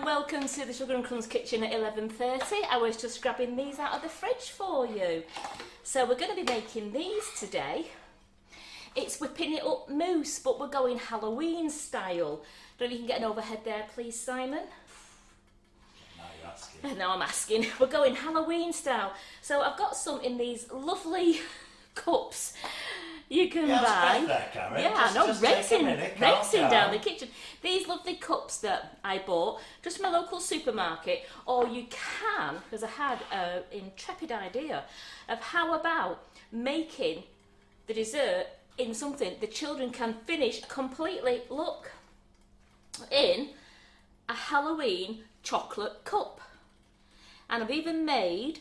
Welcome to the Sugar and Crumbs kitchen at 11:30. I was just grabbing these out of the fridge for you. So we're going to be making these today. It's whipping it up mousse, but we're going Halloween style. Don't you can get an overhead there, please, Simon? Now you're asking. Now I'm asking. We're going Halloween style. So I've got some in these lovely cups you can buy. There, Karen. Yeah, just racing down. down the kitchen. These lovely cups that I bought just from a local supermarket, or you can, because I had an intrepid idea of how about making the dessert in something the children can finish completely. Look, in a Halloween chocolate cup. And I've even made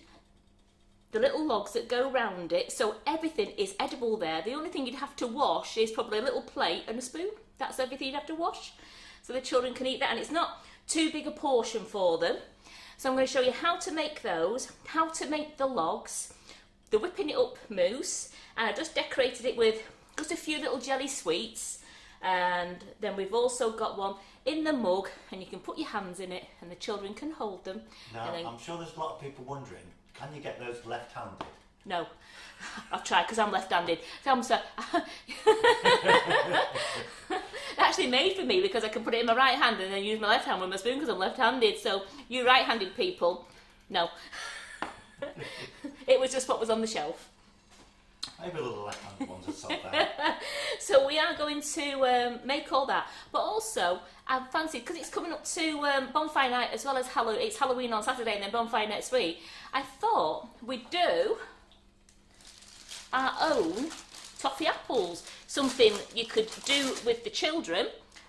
the little logs that go round it, so everything is edible there. The only thing you'd have to wash is probably a little plate and a spoon. That's everything you'd have to wash, so the children can eat that, and it's not too big a portion for them. So I'm going to show you how to make those, how to make the logs, the whipping it up mousse, and I just decorated it with just a few little jelly sweets, and then we've also got one in the mug, and you can put your hands in it, and the children can hold them. Now, then, I'm sure there's a lot of people wondering, can you get those left-handed? No, I've tried because I'm left-handed. So actually made for me because I can put it in my right hand and then use my left hand with my spoon because I'm left-handed. So you right-handed people, no. It was just what was on the shelf. Maybe a little left-handed ones would sort that. So we are going to make all that, but also I fancied, because it's coming up to bonfire night as well as Halloween. It's Halloween on Saturday and then bonfire next week. I thought we'd do our own toffee apples, something you could do with the children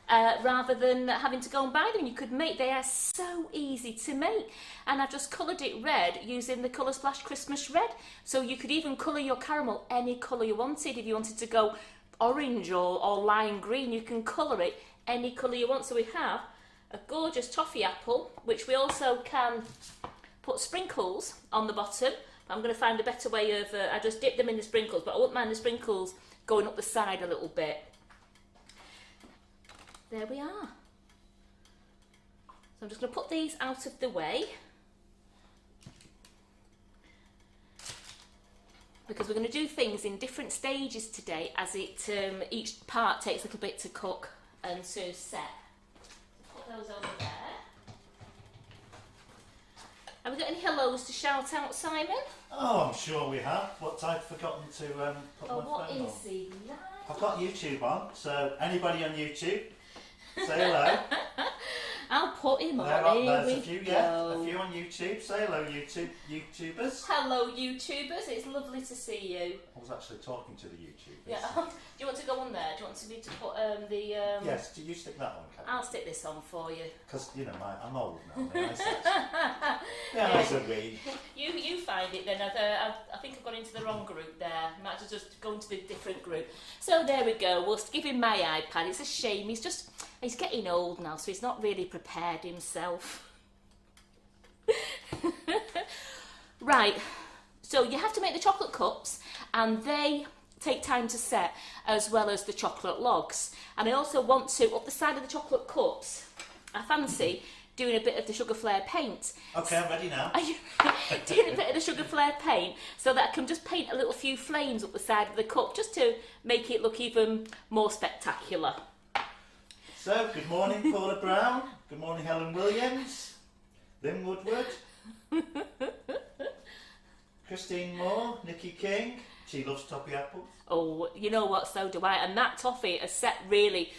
rather than having to go and buy them. You could make, they are so easy to make, and I've just coloured it red using the Colour Splash Christmas Red, so you could even colour your caramel any colour you wanted. If you wanted to go orange or lime green, you can colour it any colour you want. So we have a gorgeous toffee apple, which we also can put sprinkles on the bottom. I'm going to find a better way of, I just dip them in the sprinkles, but I wouldn't mind the sprinkles going up the side a little bit. There we are. So I'm just going to put these out of the way, because we're going to do things in different stages today as it each part takes a little bit to cook and to set. Put those over there. Have we got any hellos to shout out, Simon? Oh, I'm sure we have, but I'd forgotten to put my phone on. What is he like? I've got YouTube on, so anybody on YouTube, say hello. I'll put him on. There's a few, yeah, a few on YouTube. Say hello, YouTubers. Hello, YouTubers. It's lovely to see you. I was actually talking to the YouTubers. Yeah. Do you want to go on there? Do you want me to put the? Yes. Do you stick that on, Karen? I'll stick this on for you. Because you know, I'm old now. Yeah, I said we. You find it then. I think I've gone into the wrong group there. I might have just go into the different group. So there we go. We'll give him my iPad. It's a shame. He's getting old now, so he's not really prepared himself. Right, so you have to make the chocolate cups, and they take time to set, as well as the chocolate logs. And I also want to, up the side of the chocolate cups, I fancy doing a bit of the sugar flare paint. Okay, I'm ready now. Doing a bit of the sugar flare paint so that I can just paint a little few flames up the side of the cup, just to make it look even more spectacular. So, good morning, Paula Brown. Good morning, Helen Williams. Lynn Woodward. Christine Moore. Nikki King. She loves Toffee Apples. Oh, you know what? So do I. And that toffee is set really,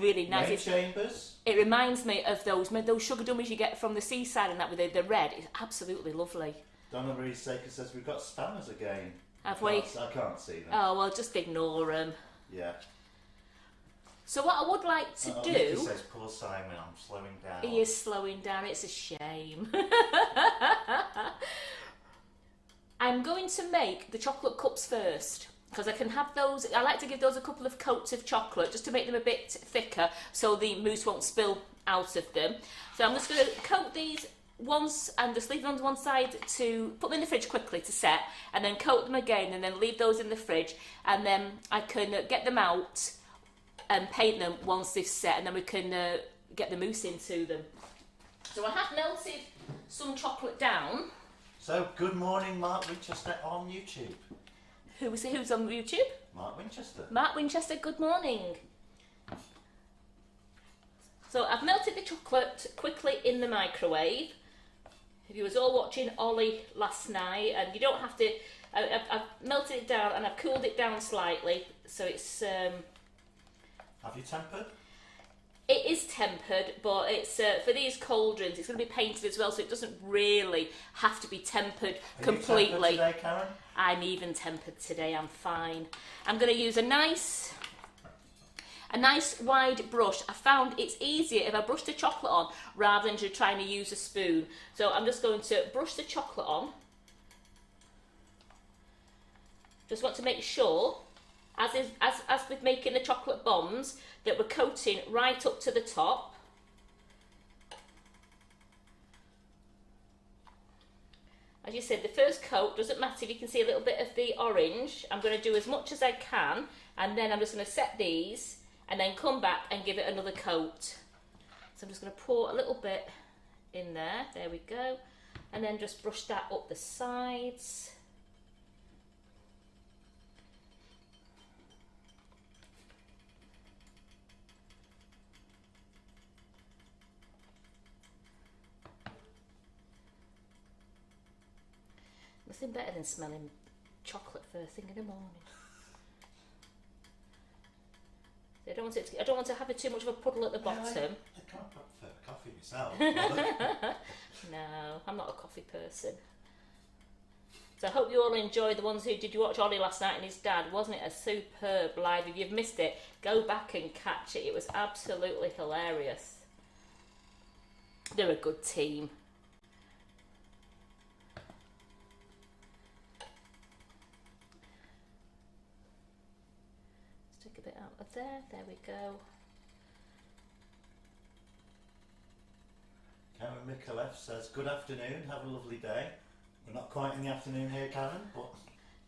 really nice. Rain chambers. It reminds me of those sugar dummies you get from the seaside and that with the red. It's absolutely lovely. Donna Marie Saker says we've got spammers again. Have we? I can't see them. Oh, well, just ignore them. Yeah. So what I would like to do... Nikki says, poor Simon, I'm slowing down. He is slowing down. It's a shame. I'm going to make the chocolate cups first, because I can have those... I like to give those a couple of coats of chocolate just to make them a bit thicker so the mousse won't spill out of them. So I'm just going to coat these once and just leave them on one side to put them in the fridge quickly to set, and then coat them again and then leave those in the fridge, and then I can get them out and paint them once they've set, and then we can get the mousse into them. So I have melted some chocolate down. So, good morning, Mark Winchester on YouTube. Who's on YouTube? Mark Winchester. Mark Winchester, good morning. So I've melted the chocolate quickly in the microwave. If you was all watching Ollie last night, and you don't have to, I've melted it down and I've cooled it down slightly, so it's... Have you tempered? It is tempered, but it's for these cauldrons, it's going to be painted as well, so it doesn't really have to be tempered completely. You tempered today, Karen? I'm even tempered today, I'm fine. I'm going to use a nice wide brush. I found it's easier if I brush the chocolate on rather than just trying to use a spoon. So I'm just going to brush the chocolate on. Just want to make sure, as with making the chocolate bombs, that we're coating right up to the top. As you said, the first coat, doesn't matter if you can see a little bit of the orange. I'm going to do as much as I can, and then I'm just going to set these and then come back and give it another coat. So I'm just going to pour a little bit in there. There we go. And then just brush that up the sides. Nothing better than smelling chocolate first thing in the morning. I don't want to have too much of a puddle at the bottom. I can't prefer coffee myself. No, I'm not a coffee person. So I hope you all enjoyed the ones who... Did you watch Ollie last night and his dad? Wasn't it a superb live? If you've missed it, go back and catch it. It was absolutely hilarious. They're a good team. A bit out of there we go. Karen Mikulev says, good afternoon, have a lovely day. We're not quite in the afternoon here, Karen, but...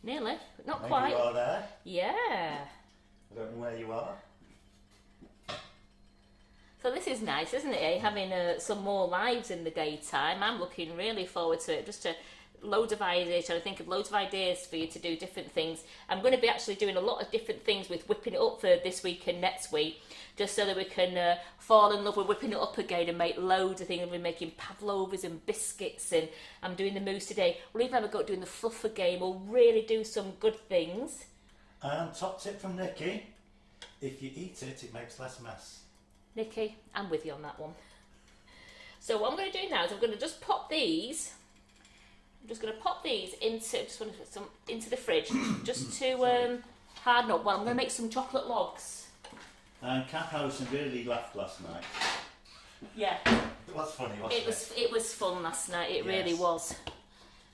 Nearly, but not maybe quite. you are there. Yeah. I don't know where you are. So this is nice, isn't it, eh? Having some more lives in the daytime. I'm looking really forward to it, just to... Loads of ideas, trying to think of loads of ideas for you to do different things. I'm going to be actually doing a lot of different things with whipping it up for this week and next week, just so that we can fall in love with whipping it up again and make loads of things. We're making pavlovas and biscuits, and I'm doing the mousse today. We'll even have a go at doing the fluffer game. We'll really do some good things. And top tip from Nikki, if you eat it, it makes less mess. Nikki, I'm with you on that one. So what I'm going to do now is I'm going to just pop these... I'm just going to pop these into the fridge just to harden up. Well, I'm going to make some chocolate logs. And Cat Harrison really laughed last night. Yeah. It was funny, wasn't it? It was fun last night, it really was.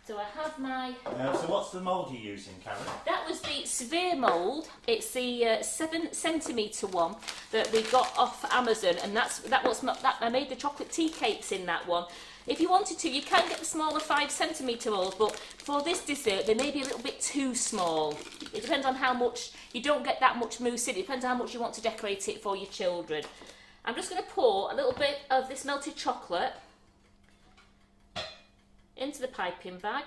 So I have my... so what's the mould you're using, Karen? That was the sphere mould. It's the 7 centimetre one that we got off Amazon, and I made the chocolate tea cakes in that one. If you wanted to, you can get the smaller 5 centimetre molds, but for this dessert, they may be a little bit too small. It depends on how much, you don't get that much mousse in, it depends on how much you want to decorate it for your children. I'm just going to pour a little bit of this melted chocolate into the piping bag.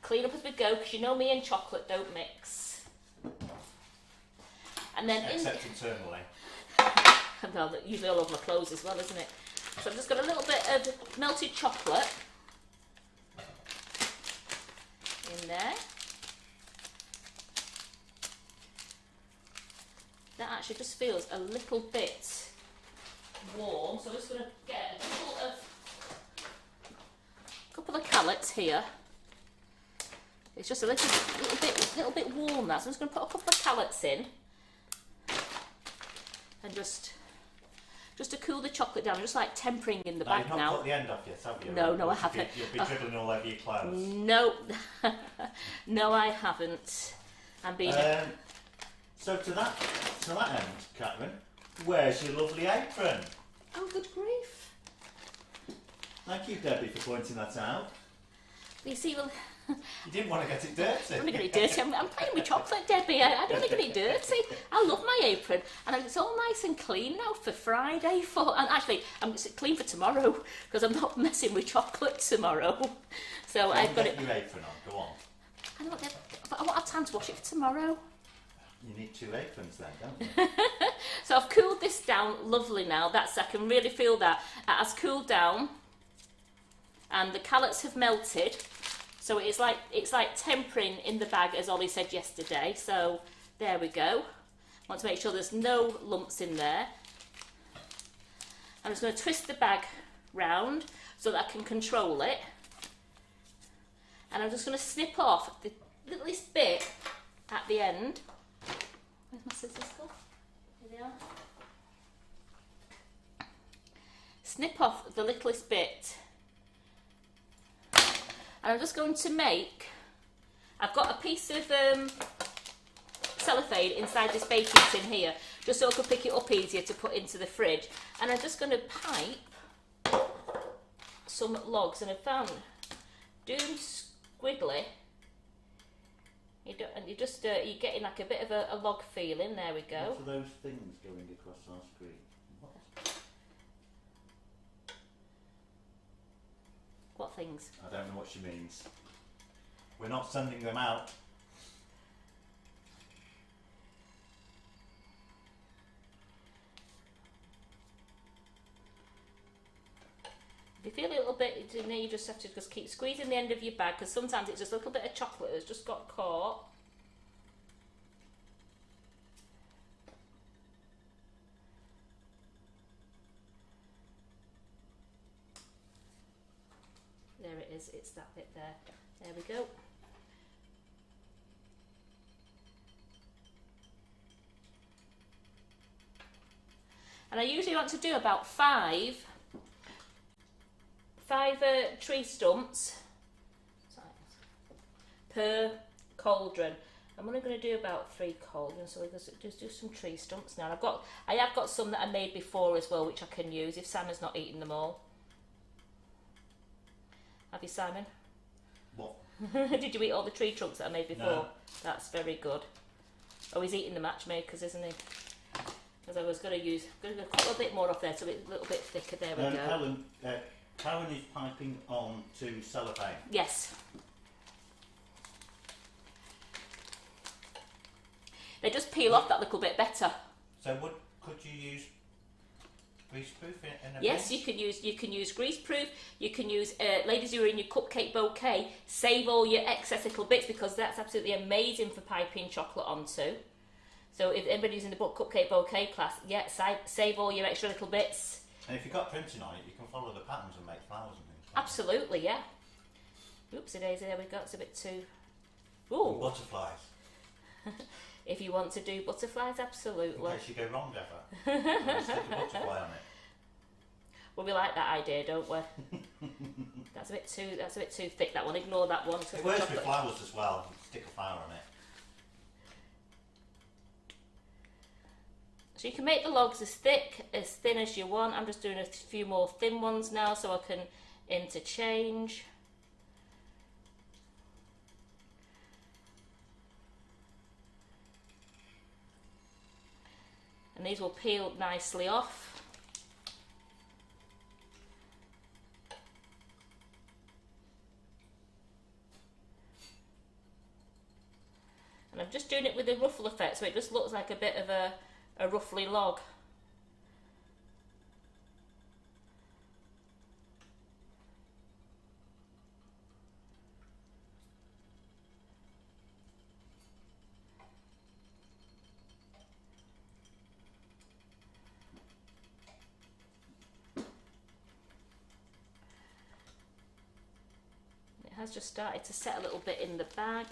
Clean up as we go, because you know me and chocolate don't mix. And then except internally. Well, usually all over my clothes as well, isn't it? So I've just got a little bit of melted chocolate. there. That actually just feels a little bit warm, so I'm just going to get a couple of callets here. It's just a little bit warm now, so I'm just going to put a couple of callets in, and just to cool the chocolate down, just like tempering in the bag now. You've not cut the end off yet, have you? No, I haven't. You'll be dribbling all over your clothes. No, no, I haven't. I'm being. So to that end, Catherine, where's your lovely apron? Oh, good grief! Thank you, Debbie, for pointing that out. You see, well. You didn't want to get it dirty. I don't want to get it dirty. I'm playing with chocolate, Debbie. I don't want to get it dirty. I love my apron, and it's all nice and clean now for Friday. And actually, I'm clean for tomorrow because I'm not messing with chocolate tomorrow. So I've got it. Your apron on. Go on. I don't want. I won't have time to wash it for tomorrow. You need 2 aprons then, don't you? So I've cooled this down lovely now. I can really feel that it has cooled down, and the callets have melted. So it's like tempering in the bag, as Ollie said yesterday. So there we go. Want to make sure there's no lumps in there. I'm just going to twist the bag round so that I can control it. And I'm just going to snip off the littlest bit at the end. Where's my scissors go? Here they are. Snip off the littlest bit. And I'm just going to make, I've got a piece of cellophane inside this baking tin here, just so I can pick it up easier to put into the fridge. And I'm just going to pipe some logs, and I found doing squiggly, you're getting like a bit of a log feeling. There we go. What are those things going across our screen? What things? I don't know what she means. We're not sending them out. If you feel a little bit, you just have to just keep squeezing the end of your bag, because sometimes it's just a little bit of chocolate that's just got caught. There it is, it's that bit there. There we go. And I usually want to do about five tree stumps per cauldron. I'm only going to do about 3 cauldrons, so we'll just do some tree stumps now. I have got some that I made before as well, which I can use if Simon's not eating them all. Have you, Simon? What? Did you eat all the tree trunks that I made before? No. That's very good. Oh, he's eating the matchmakers, isn't he? Because I was going to use a little bit more off there, so it's a little bit thicker. There we go. Karen is piping on to cellophane. Yes. They just peel off that little bit better. So could you use greaseproof in a Yes, pinch? you can use greaseproof. You can use ladies who are in your cupcake bouquet. Save all your excess little bits, because that's absolutely amazing for piping chocolate onto. So if anybody's using the cupcake bouquet class, yeah, save all your extra little bits. And if you've got printing on it, you can follow the patterns and make flowers and things. Absolutely, yeah. Oopsie daisy, there we go. It's a bit too. Ooh. And butterflies. If you want to do butterflies, absolutely. In case you go wrong ever. Stick a butterfly on it. Well, we like that idea, don't we? That's a bit too thick. That one. Ignore that one. It works with flowers as well. You stick a flower on it. So you can make the logs as thin as you want. I'm just doing a few more thin ones now so I can interchange. And these will peel nicely off. And I'm just doing it with a ruffle effect, so it just looks like a bit of a ruffly log. has just started to set a little bit in the bag.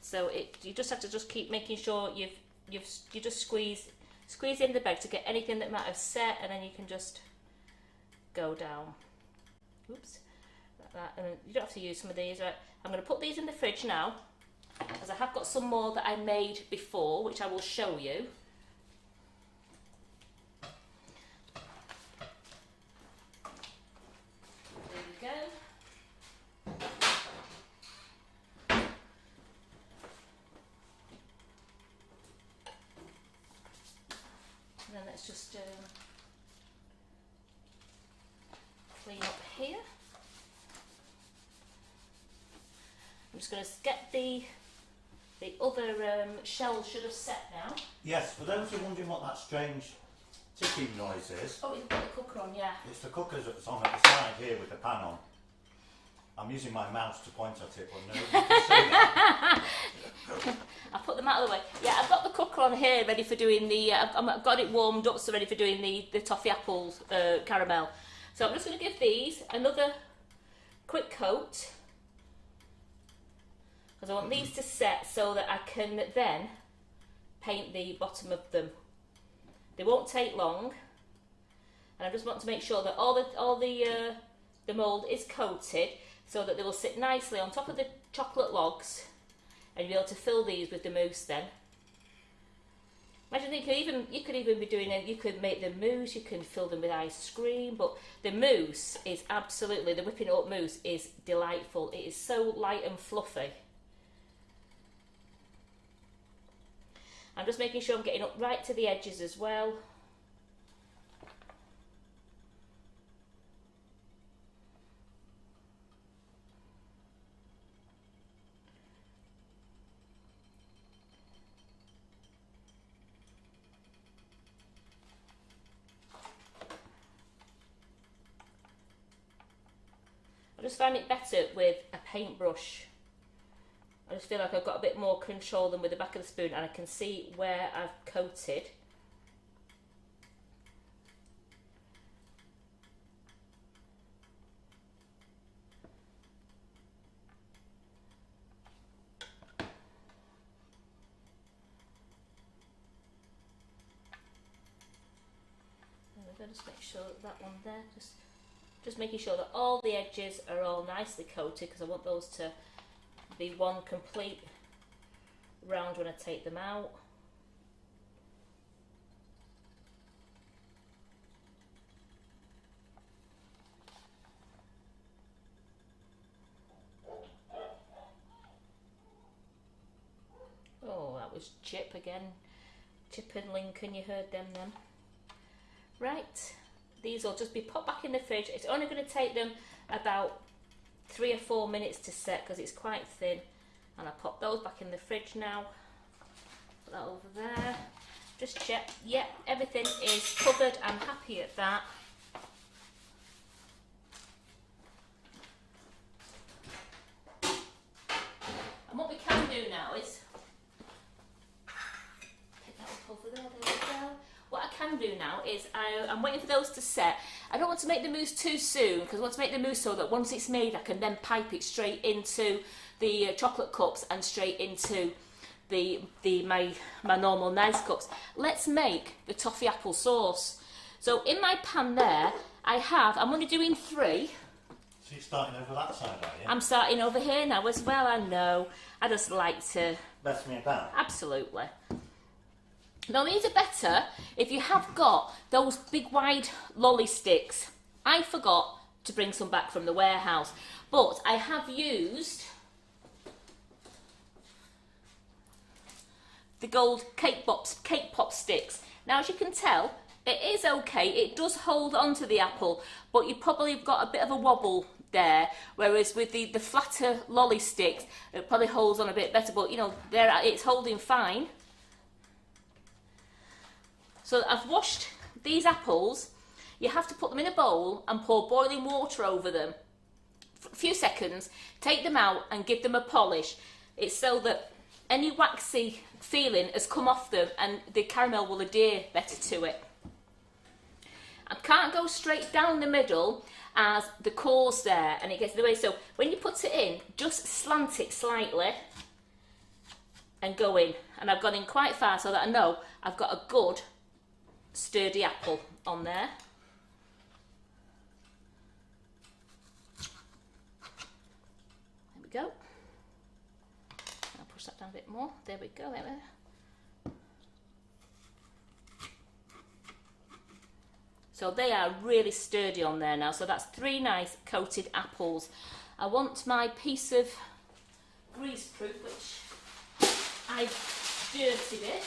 So you just have to just keep making sure you just squeeze in the bag to get anything that might have set, and then you can just go down. Oops, like that. And you don't have to use some of these. Right, I'm going to put these in the fridge now, as I have got some more that I made before, which I will show you. There we go. And then let's just clean up here. I'm just going to get the other shells should have set now. Yes, for those who are wondering what that strange ticking noise is. Oh, you've got the cooker on, yeah. It's the cooker that's on at the side here with the pan on. I'm using my mouse to point at it, but nobody can see it. I'll put them out of the way. Yeah, I've got the cooker on here ready for doing the... I've got it warmed up, so ready for doing the Toffee Apples caramel. So I'm just going to give these another quick coat, because I want these to set so that I can then paint the bottom of them. They won't take long, and I just want to make sure that all the mould is coated, so that they will sit nicely on top of the chocolate logs, and you'll be able to fill these with the mousse then. Imagine you could even be doing it. You could make the mousse. You can fill them with ice cream. But the mousse is absolutely, the whipping up mousse is delightful. It is so light and fluffy. I'm just making sure I'm getting up right to the edges as well. I just find it better with a paintbrush. I just feel like I've got a bit more control than with the back of the spoon, and I can see where I've coated. There we go, just make sure that one there, just making sure that all the edges are all nicely coated, because I want those to be one complete round when I take them out. Oh, that was Chip again. Chip and Lincoln, you heard them then. Right, these will just be put back in the fridge. It's only going to take them about 3 or 4 minutes to set, because it's quite thin. And I pop those back in the fridge now. Put that over there. Just check. Yep, everything is covered. I'm happy at that. And what we can do now is pick that up over there. There we go. What I can do now is I'm waiting for those to set. I don't want to make the mousse too soon, because I want to make the mousse so that once it's made I can then pipe it straight into the chocolate cups and straight into my normal nice cups. Let's make the toffee apple sauce. So in my pan there I'm only doing 3. So you're starting over that side, are you? I'm starting over here now as well, I know. I just like to... Mess me about. Absolutely. Now these are better if you have got those big wide lolly sticks. I forgot to bring some back from the warehouse, but I have used the gold cake pop sticks. Now as you can tell, it is okay, it does hold onto the apple, but you probably got a bit of a wobble there, whereas with the flatter lolly sticks, it probably holds on a bit better, but you know, it's holding fine. So I've washed these apples. You have to put them in a bowl and pour boiling water over them for a few seconds, take them out and give them a polish. It's so that any waxy feeling has come off them and the caramel will adhere better to it. I can't go straight down the middle as the core's there and it gets in the way. So when you put it in, just slant it slightly and go in. And I've gone in quite far so that I know I've got a good sturdy apple on there. There we go. I'll push that down a bit more. There we go. There. So they are really sturdy on there now. So that's 3 nice coated apples. I want my piece of greaseproof, which I've dirtied it.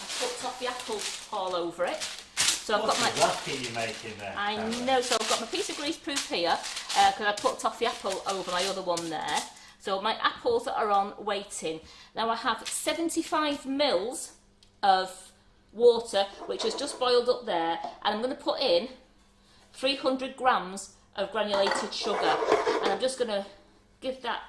I've put toffee apples all over it. So I've got my lucky you're making there. I know. So I've got my piece of greaseproof here because I put toffee apple over my other one there. So my apples are on waiting. Now I have 75 mils of water which has just boiled up there, and I'm going to put in 300 grams of granulated sugar, and I'm just going to give that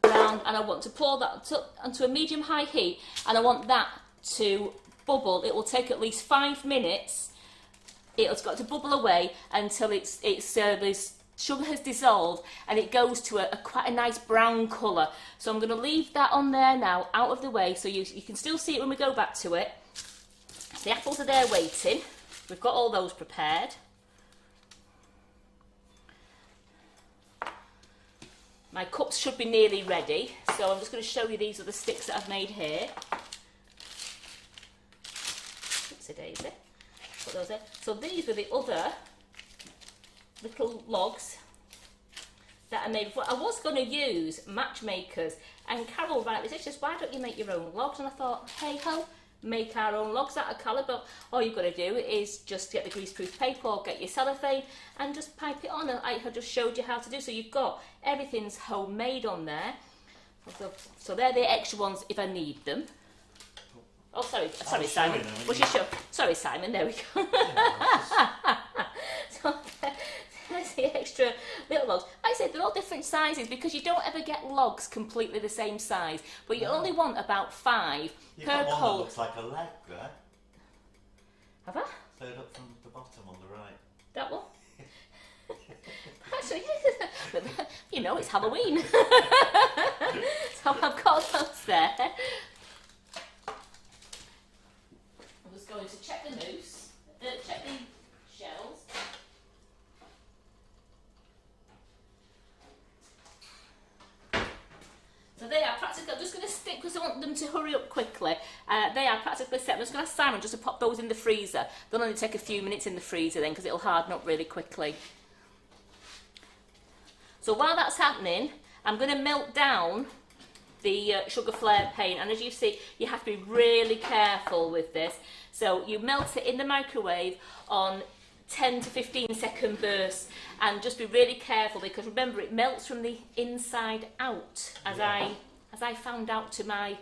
round, and I want to pour that onto a medium-high heat, and I want that to bubble. It will take at least 5 minutes. It's got to bubble away until this sugar has dissolved and it goes to quite a nice brown colour. So I'm going to leave that on there now, out of the way, so you can still see it when we go back to it. The apples are there waiting. We've got all those prepared. My cups should be nearly ready, so I'm just going to show you these are the sticks that I've made here. Oopsie daisy. Put those in. So these were the other little logs that I made before. I was going to use matchmakers, and Carol rightly said, just why don't you make your own logs? And I thought, hey ho, make our own logs out of colour, but all you've got to do is just get the greaseproof paper or get your cellophane and just pipe it on, and I have just showed you how to do. So you've got everything's homemade on there. So they're the extra ones if I need them. Oh, sorry, Simon. What's your show? Sorry, Simon. There we go. So there's the extra little logs. I said they're all different sizes because you don't ever get logs completely the same size, but you only want about 5 You've per got one coal. that looks like a leg there. Have I? Third up from the bottom on the right. That one? Actually, you know, it's Halloween. So I've got those there. I'm just going to check the mousse, check the shells. So they are practically, I'm just going to stick, because I want them to hurry up quickly. They are practically set. I'm just going to ask Simon just to pop those in the freezer. They'll only take a few minutes in the freezer then, because it'll harden up really quickly. So while that's happening, I'm going to melt down the sugar flare paint, and as you see, you have to be really careful with this. So you melt it in the microwave on 10 to 15 second bursts, and just be really careful, because remember, it melts from the inside out, as I found out to my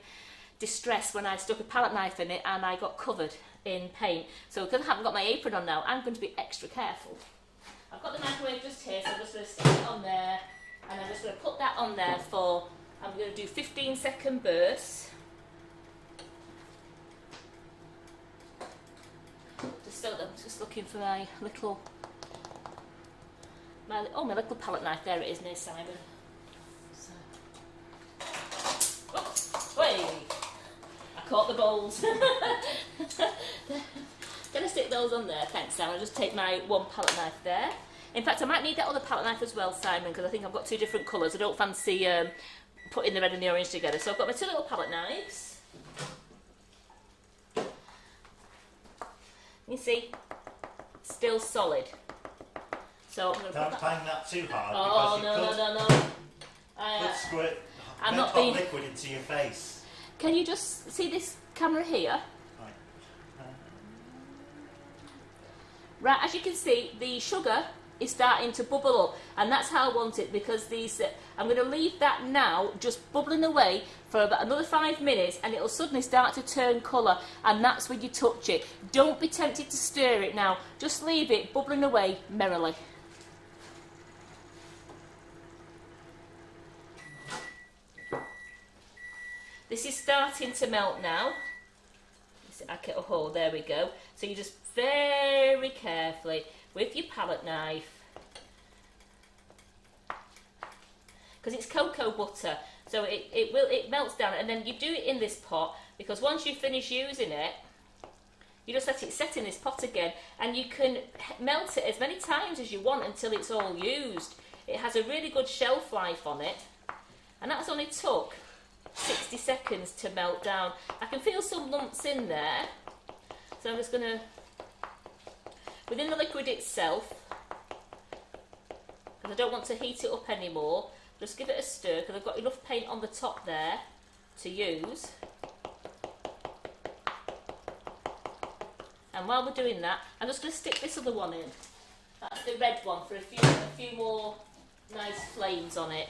distress when I stuck a palette knife in it and I got covered in paint. So because I haven't got my apron on now, I'm going to be extra careful. I've got the microwave just here, so I'm just going to stick it on there, and I'm just going to put that on there for, I'm going to do 15 second bursts. Just looking for my little palette knife. There it is, near Simon. So. Oh, wait! I caught the bowls. Gonna stick those on there. Thanks, Simon. I'll just take my one palette knife there. In fact, I might need that other palette knife as well, Simon, because I think I've got 2 different colours. I don't fancy putting the red and the orange together. So I've got my 2 little palette knives. You see, still solid. So I'm going to Don't bang that too hard. Oh, no. Could squirt I'm not hot being... liquid into your face. Can you just see this camera here? Right, as you can see, the sugar is starting to bubble up, and that's how I want it, because these, I'm going to leave that now just bubbling away for about another 5 minutes, and it'll suddenly start to turn colour, and that's when you touch it. Don't be tempted to stir it now, just leave it bubbling away merrily. This is starting to melt now. You Okay, oh, there we go. So you just very carefully with your palette knife, because it's cocoa butter, so it melts down, and then you do it in this pot, because once you finish using it, you just let it set in this pot again, and you can melt it as many times as you want until it's all used. It has a really good shelf life on it, and that's only took 60 seconds to melt down. I can feel some lumps in there, so I'm just going to, within the liquid itself, because I don't want to heat it up anymore, just give it a stir, because I've got enough paint on the top there to use. And while we're doing that, I'm just going to stick this other one in. That's the red one, for a few more nice flames on it.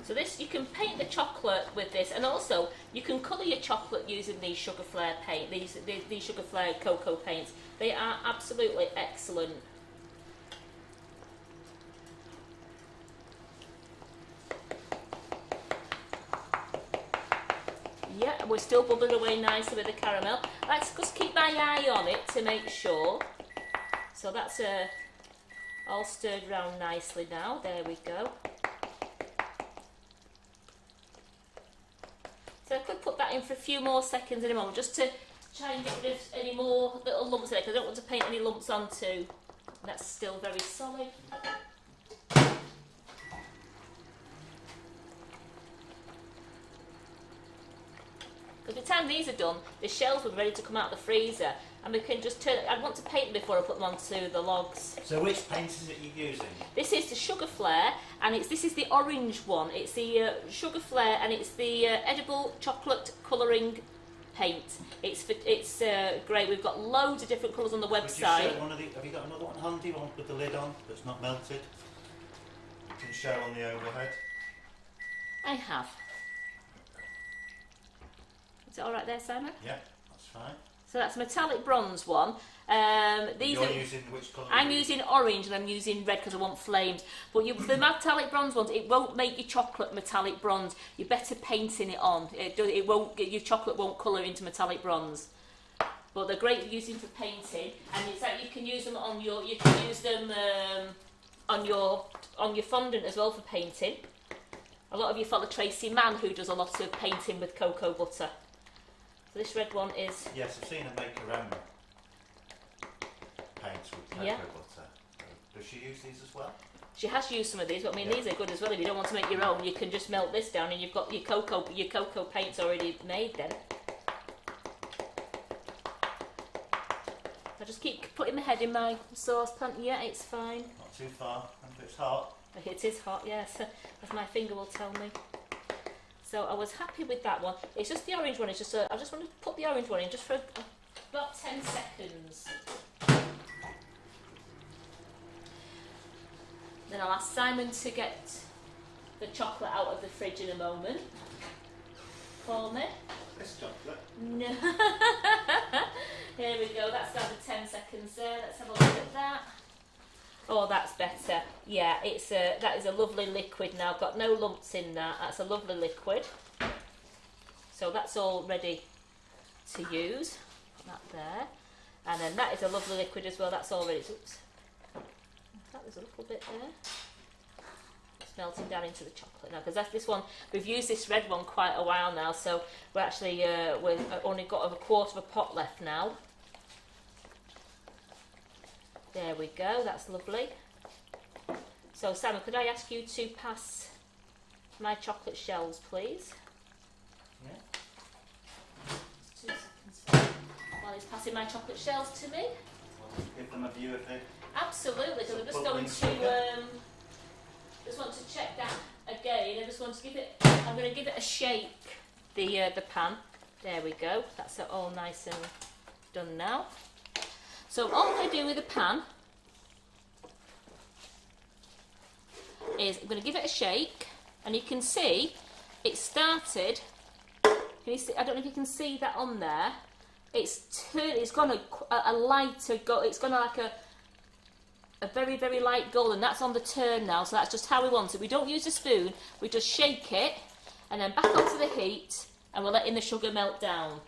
So this, you can paint the chocolate with this, and also you can colour your chocolate using these Sugar Flare paint, these Sugar Flare cocoa paints. They are absolutely excellent. Yeah, we're still bubbling away nicely with the caramel. Let's just keep my eye on it to make sure. So that's all stirred around nicely now. There we go. So I could put that in for a few more seconds in a moment, just to try and get rid of any more little lumps in it, because I don't want to paint any lumps onto. That's still very solid. By the time these are done, the shells were ready to come out of the freezer, and we can just turn. I'd want to paint them before I put them onto the logs. So which paint is it you're using? This is the Sugar Flare, and this is the orange one. It's the Sugar Flare, and it's the edible chocolate colouring paint. It's great. We've got loads of different colours on the website. Could you show one of the, have you got another one handy, one with the lid on that's not melted? You can show on the overhead. I have. Is it all right there, Simon? Yeah, that's fine. So that's a metallic bronze one. You're using which colour? I'm using orange, and I'm using red because I want flames. But the metallic bronze ones, it won't make your chocolate metallic bronze. You're better painting it on. It won't. Your chocolate won't colour into metallic bronze. But they're great using for painting, and it's like you can use them on your. You can use them on your fondant as well for painting. A lot of you follow Tracy Mann, who does a lot of painting with cocoa butter. So this red one is... Yes, I've seen her make her own paints with cocoa butter. Does she use these as well? She has used some of these, but I mean these are good as well. If you don't want to make your own, you can just melt this down, and you've got your cocoa paints already made then. I just keep putting my head in my saucepan. Yeah, it's fine. Not too far, and it's hot. It is hot, yes, as my finger will tell me. So I was happy with that one. It's just the orange one. It's just I just want to put the orange one in just for about 10 seconds. Then I'll ask Simon to get the chocolate out of the fridge in a moment for me. This chocolate? No. Here we go. That's down to 10 seconds there. Let's have a look at that. Oh, that's better. Yeah, that is a lovely liquid now. I've got no lumps in that. That's a lovely liquid. So that's all ready to use. Put that there. And then that is a lovely liquid as well. That's all ready. Oops. There's a little bit there. It's melting down into the chocolate now, because that's this one. We've used this red one quite a while now, so we're actually we've only got a quarter of a pot left now. There we go, that's lovely. So Simon, could I ask you to pass my chocolate shells, please? Yeah. 2 seconds. While he's passing my chocolate shells to me. Give them a view of it. Absolutely, so we're just going to just want to check that again. I just want to give it. I'm going to give it a shake. The pan. There we go. That's all nice and done now. So all I'm going to do with the pan is I'm going to give it a shake, and you can see it started. Can you see? I don't know if you can see that on there. It's gone a lighter. It's gone like a very, very light golden. That's on the turn now, so that's just how we want it. We don't use a spoon, we just shake it and then back onto the heat, and we're letting the sugar melt down.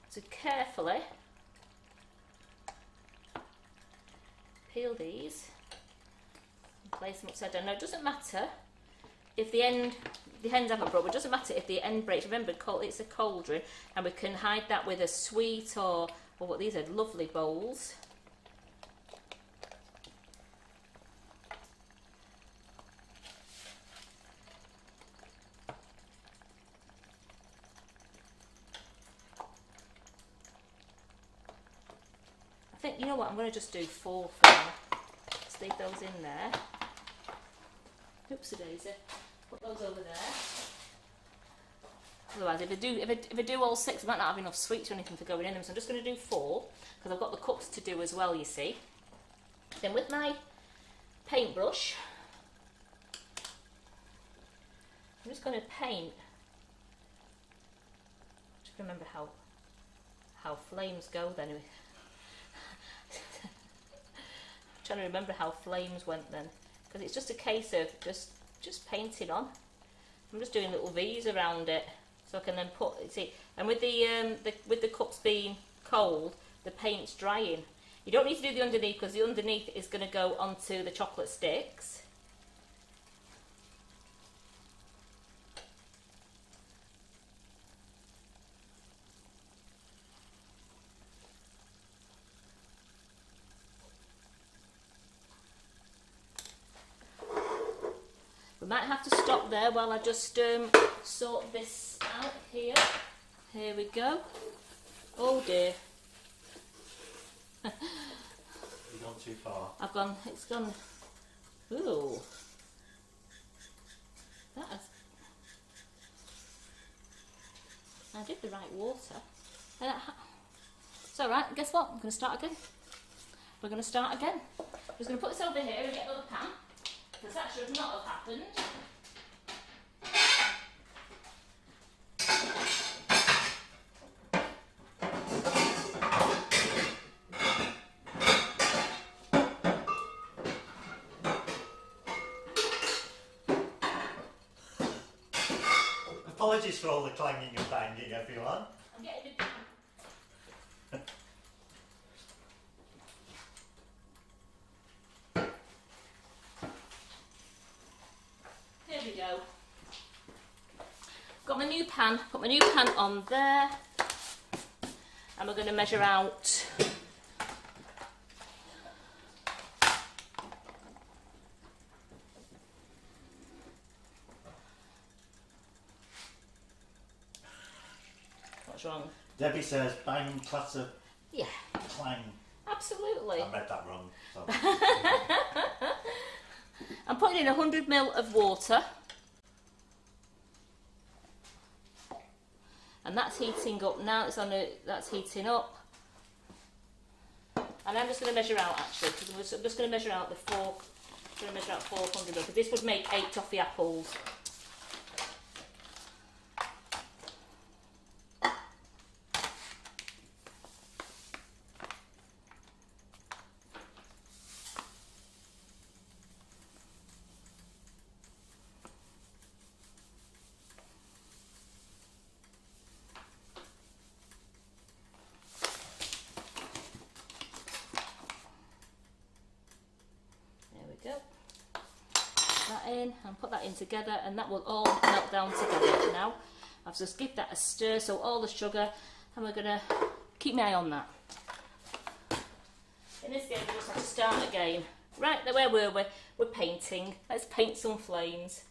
So carefully peel these and place them upside down. Now it doesn't matter if the ends haven't broken, it doesn't matter if the end breaks. Remember, it's a cauldron, and we can hide that with a sweet or what, these are lovely bowls. I think, you know what, I'm going to just do 4 for now. Just leave those in there. Oopsie daisy. Put those over there. Otherwise, if I do all 6, I might not have enough sweets or anything for going in them. So I'm just going to do 4 because I've got the cups to do as well, you see. Then with my paintbrush, I'm just going to paint. Just remember how flames go then. Trying to remember how flames went then, because it's just a case of just painting on. I'm just doing little V's around it, so I can then see. And with the cups being cold, the paint's drying. You don't need to do the underneath because the underneath is going to go onto the chocolate sticks. We might have to stop there while I just sort this out here. Here we go. Oh dear. You've gone too far. It's gone. Ooh. I did the right water. It's alright, guess what? I'm going to start again. We're going to start again. I'm just going to put this over here and get another pan, because that should not have happened. Apologies for all the clanging and banging, everyone. I'm getting Here we go. Got my new pan, put my new pan on there, and we're going to measure out what's wrong? Debbie says bang, clatter, Yeah, clang. absolutely. I read that wrong. Sorry. I'm putting in 100 ml of water, and that's heating up now. That's heating up, and I'm just going to measure out actually, because I'm just going to measure out 400 ml, because this would make 8 toffee apples. In and put that in together, and that will all melt down together. Now I've just give that a stir, so all the sugar, and we're gonna keep my eye on that. In this game we just have to start again. Right, where were we? We're painting. Let's paint some flames.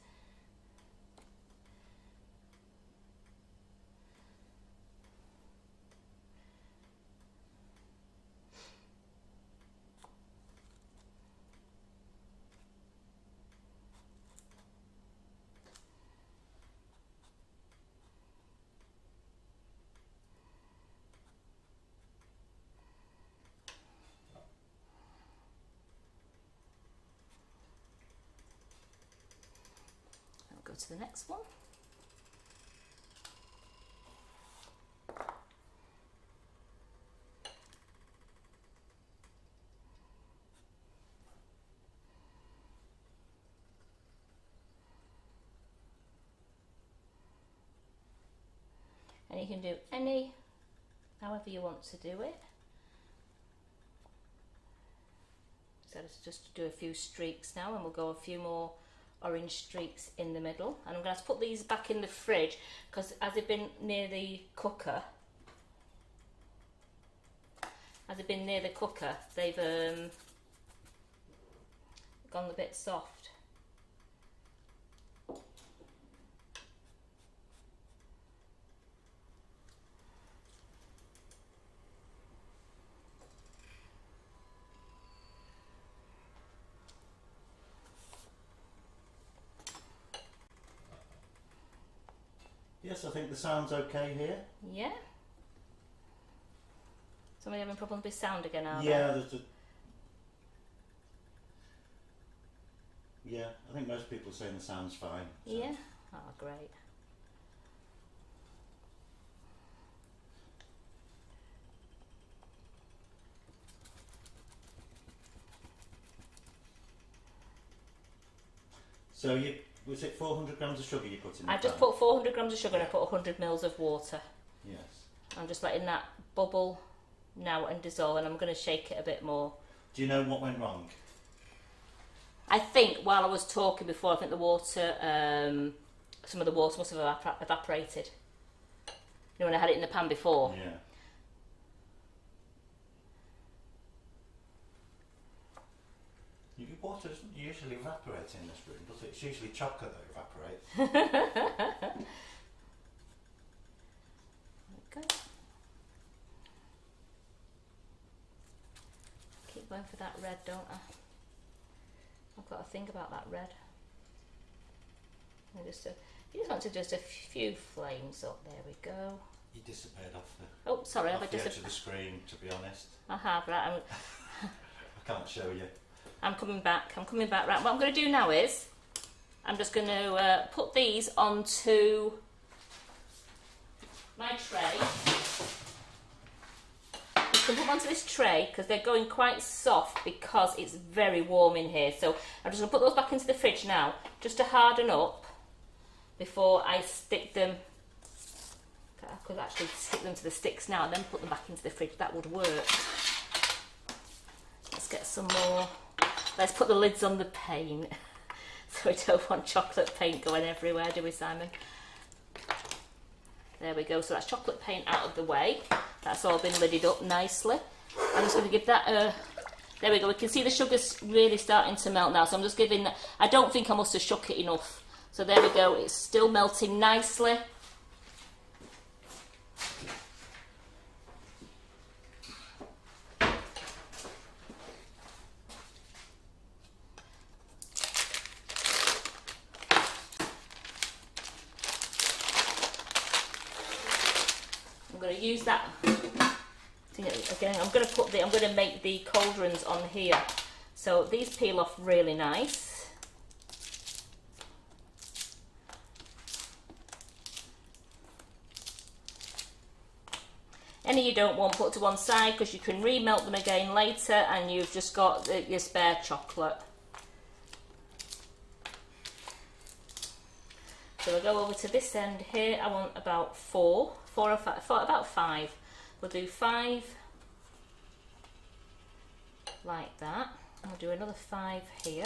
Go to the next one. And you can do however you want to do it. So let's just do a few streaks now, and we'll go a few more orange streaks in the middle. And I'm going to have to put these back in the fridge because as they've been near the cooker, they've gone a bit soft. Yes, I think the sound's okay here. Yeah. Somebody having problems with sound again, are Yeah, yeah, I think most people are saying the sound's fine. So. Yeah? Oh, great. So was it 400 grams of sugar you put in the I just pan? put 400 grams of sugar and I put 100 mils of water. Yes. I'm just letting that bubble now and dissolve, and I'm going to shake it a bit more. Do you know what went wrong? I think while I was talking before, I think the water, some of the water must have evaporated. You know, when I had it in the pan before. Yeah. Water doesn't usually evaporate in this room, does it? It's usually chocolate that evaporates. Okay. Keep going for that red, don't I? I've got to think about that red. And you just want to just a few flames up. There we go. You disappeared off the. Oh, sorry, off have I the edge of the screen. To be honest, I have. Right, I can't show you. I'm coming back. Right, what I'm going to do now is I'm just going to put these onto my tray. You can put them onto this tray because they're going quite soft because it's very warm in here. So I'm just going to put those back into the fridge now, just to harden up before I stick them. I could actually stick them to the sticks now and then put them back into the fridge. That would work. Let's get some more. Let's put the lids on the paint. So we don't want chocolate paint going everywhere, do we, Simon? There we go. So that's chocolate paint out of the way. That's all been lidded up nicely. I'm just going to give that a... There we go. We can see the sugar's really starting to melt now. So I'm just giving... I don't think I must have shook it enough. So there we go. It's still melting nicely. Use that again. I'm going to make the cauldrons on here, so these peel off really nice. Any you don't want, put to one side because you can remelt them again later, and you've just got your spare chocolate. So we'll go over to this end here. I want about four or about five. We'll do 5 like that. I'll do another 5 here.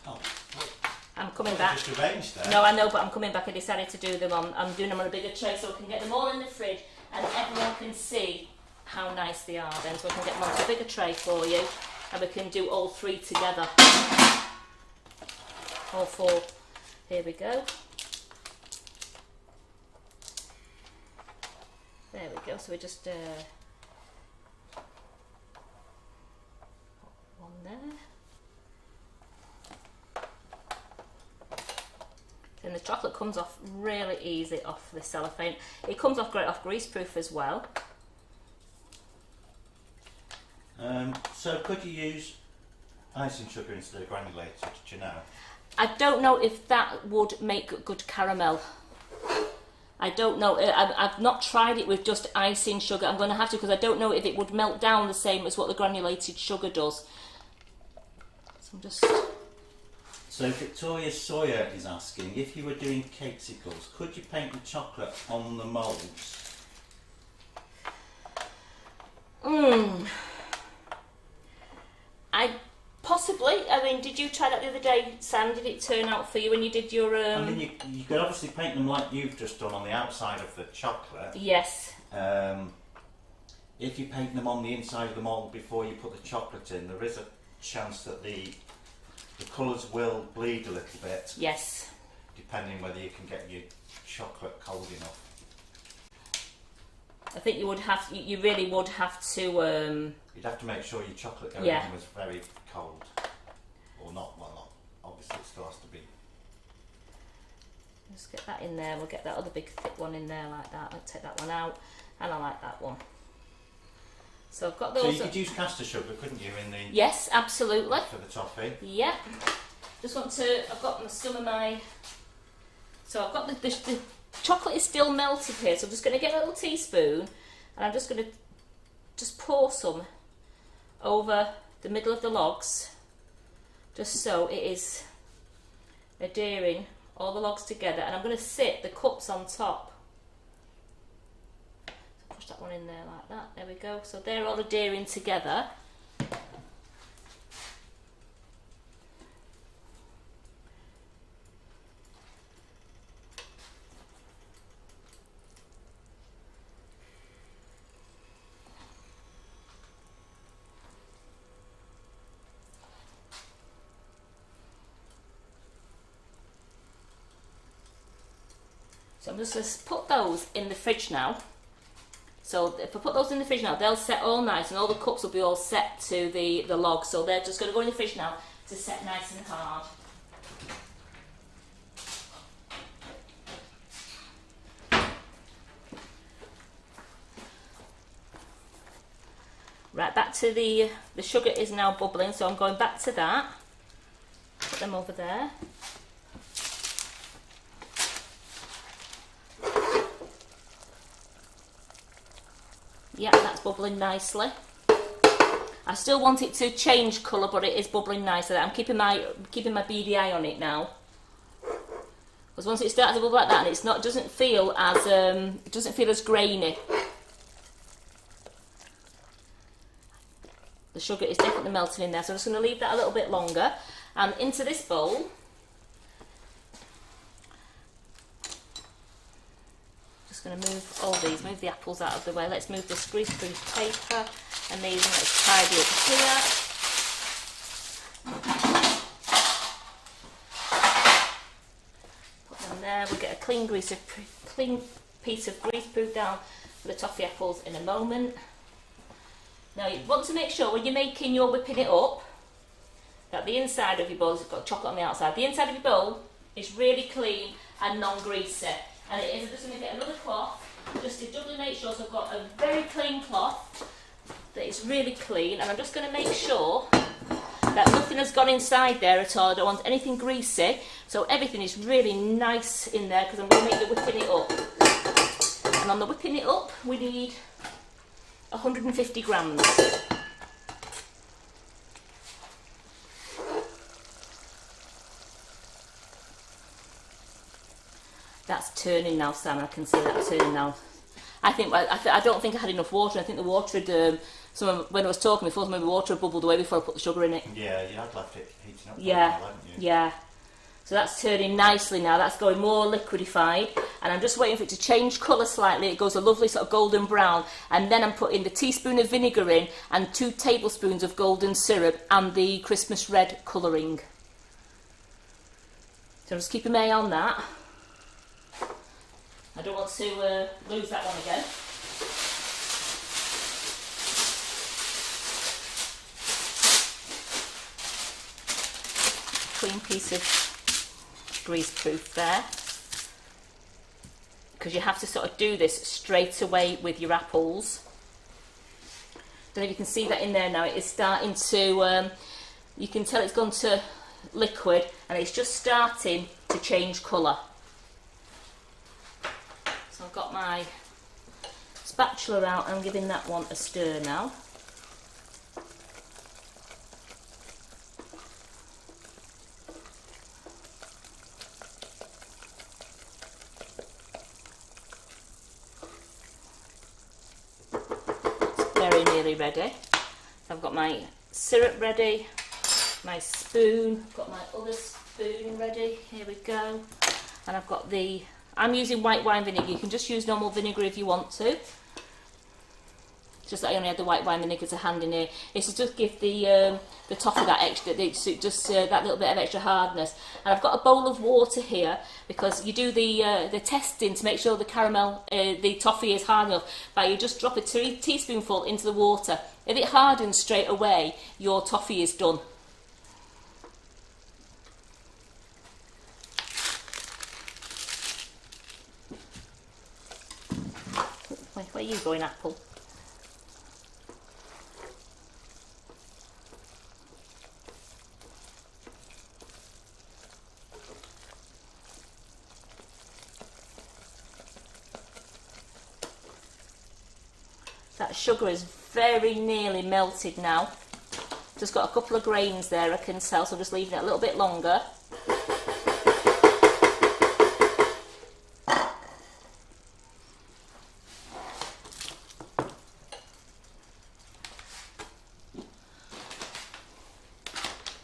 Oh, I'm coming back. Just arranged there. No, I know, but I'm coming back. I decided to do them on. I'm doing them on a bigger tray so we can get them all in the fridge and everyone can see how nice they are then, so we can get them onto a bigger tray for you and we can do all 3 together. All 4. Here we go. There we go. So we just put one there. Then the chocolate comes off really easy off the cellophane. It comes off great off greaseproof as well. So could you use icing sugar instead of granulated, do you know? I don't know if that would make good caramel. I don't know. I've not tried it with just icing sugar. I'm going to have to, because I don't know if it would melt down the same as what the granulated sugar does. So I'm just... So Victoria Sawyer is asking, if you were doing cakesicles, could you paint the chocolate on the moulds? Possibly. I mean, did you try that the other day, Sam? Did it turn out for you when you did your... I mean, you could obviously paint them like you've just done on the outside of the chocolate. Yes. If you paint them on the inside of the mould before you put the chocolate in, there is a chance that the colours will bleed a little bit. Yes. Depending whether you can get your chocolate cold enough. I think you would have. You really would have to. You'd have to make sure your chocolate going in was very cold, or not. Well, not obviously it still has to be. Just get that in there. We'll get that other big thick one in there like that. I'll take that one out, and I like that one. So I've got those. So you could use caster sugar, couldn't you? In the yes, absolutely. For the toffee. Yeah. Just want to. I've got some of my. So I've got the chocolate is still melted here, so I'm just going to get a little teaspoon, and I'm just going to just pour some over the middle of the logs, just so it is adhering all the logs together, and I'm going to sit the cups on top. So push that one in there like that. There we go. So they're all adhering together. So I'm just going to put those in the fridge now. So if I put those in the fridge now, they'll set all nice, and all the cups will be all set to the log. So they're just going to go in the fridge now to set nice and hard. Right, back to the sugar is now bubbling, so I'm going back to that. Put them over there. Yeah, that's bubbling nicely. I still want it to change colour, but it is bubbling nicely. I'm keeping my beady eye on it now. Because once it starts to bubble like that, and it's not doesn't feel as grainy. The sugar is definitely melting in there, so I'm just going to leave that a little bit longer. And into this bowl, going to move all these, move the apples out of the way. Let's move this greaseproof paper and these, and let's tidy up here. Put them there. We'll get a clean piece of greaseproof down for the toffee apples in a moment. Now you want to make sure when you're making your whipping it up that the inside of your bowl has got chocolate on the outside. The inside of your bowl is really clean and non-greasy. And it is, I'm just going to get another cloth, just to doubly make sure, so I've got a very clean cloth, that is really clean, and I'm just going to make sure that nothing has gone inside there at all. I don't want anything greasy, so everything is really nice in there, because I'm going to make the whipping it up. And on the whipping it up, we need 150 grams. That's turning now, Sam. I can see that turning now. I don't think I had enough water. I think the water had when I was talking before, maybe water had bubbled away before I put the sugar in it. Yeah, you had left it heating up. Yeah, hadn't you? yeah. So that's turning nicely now. That's going more liquidified, and I'm just waiting for it to change colour slightly. It goes a lovely sort of golden brown, and then I'm putting the teaspoon of vinegar in and 2 tablespoons of golden syrup and the Christmas red colouring. So I'm just keeping my eye on that. I don't want to lose that one again. Clean piece of greaseproof there. Because you have to sort of do this straight away with your apples. Don't know if you can see that in there now. It is starting to, you can tell it's gone to liquid, and it's just starting to change colour. I've got my spatula out and I'm giving that one a stir now. It's very nearly ready. So I've got my syrup ready, my spoon, got my other spoon ready, here we go. And I've got I'm using white wine vinegar. You can just use normal vinegar if you want to. It's just that I only had the white wine vinegar to hand in here. It's to just give the toffee that extra, that little bit of extra hardness. And I've got a bowl of water here because you do the testing to make sure the caramel, the toffee is hard enough. But you just drop a teaspoonful into the water. If it hardens straight away, your toffee is done. Where are you going, Apple? That sugar is very nearly melted now. Just got a couple of grains there I can tell, so I'm just leaving it a little bit longer.